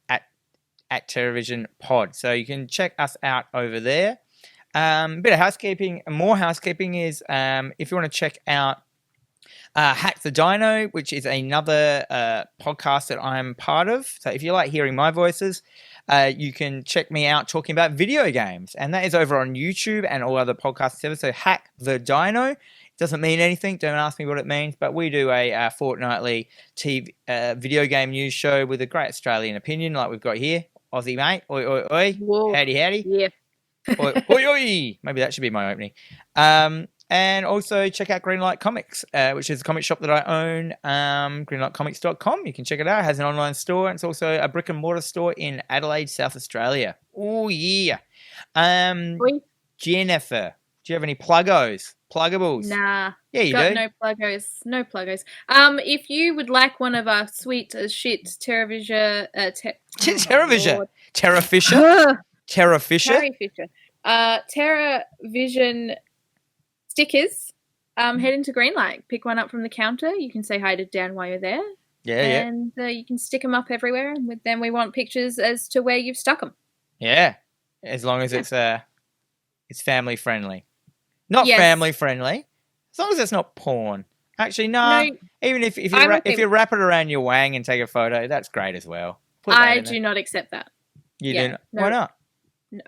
TerrorVision Pod. So you can check us out over there. Bit of housekeeping. More housekeeping is if you want to check out Hack the Dino, which is another podcast that I'm part of. So if you like hearing my voices, you can check me out talking about video games. And that is over on YouTube and all other podcast services. So Hack the Dino. Doesn't mean anything. Don't ask me what it means. But we do a fortnightly TV video game news show with a great Australian opinion like we've got here. Aussie mate. Oi, oi, oi. Whoa. Howdy, howdy. Yeah. Oi, oi, oi. Maybe that should be my opening. And also check out Greenlight Comics, which is a comic shop that I own, greenlightcomics.com. You can check it out. It has an online store. And it's also a brick and mortar store in Adelaide, South Australia. Oh, yeah. Jennifer, do you have any pluggables? Nah. Yeah, you do. No pluggos. If you would like one of our sweet as shit TerrorVision, TerrorVision. TerrorFisher. TerrorFisher. TerrorVision stickers. Head into Greenlight. Pick one up from the counter. You can say hi to Dan while you're there. And you can stick them up everywhere. And then we want pictures as to where you've stuck them. Yeah, as long as it's family friendly. Not family friendly. As long as it's not porn. Actually, no. Even if you wrap it around your wang and take a photo, that's great as well. I do not accept that. You do not? No. Why not?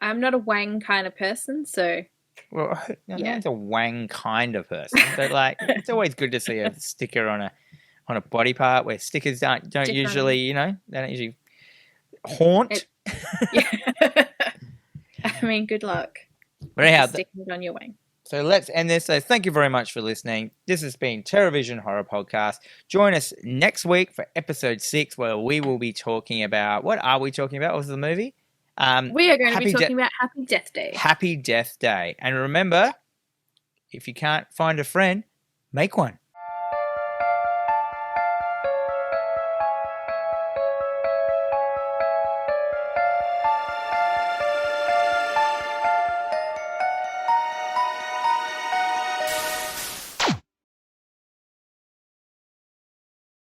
I'm not a wang kind of person, so. Well, no one's a wang kind of person, but like it's always good to see a sticker on a body part where stickers don't usually, they don't usually haunt. I mean, good luck. But anyhow, sticking it on your wang. So let's end this. So thank you very much for listening. This has been TerrorVision Horror Podcast. Join us next week for episode 6, where we will be talking about, what are we talking about? What was the movie? We are going to be talking about Happy Death Day. Happy Death Day. And remember, if you can't find a friend, make one.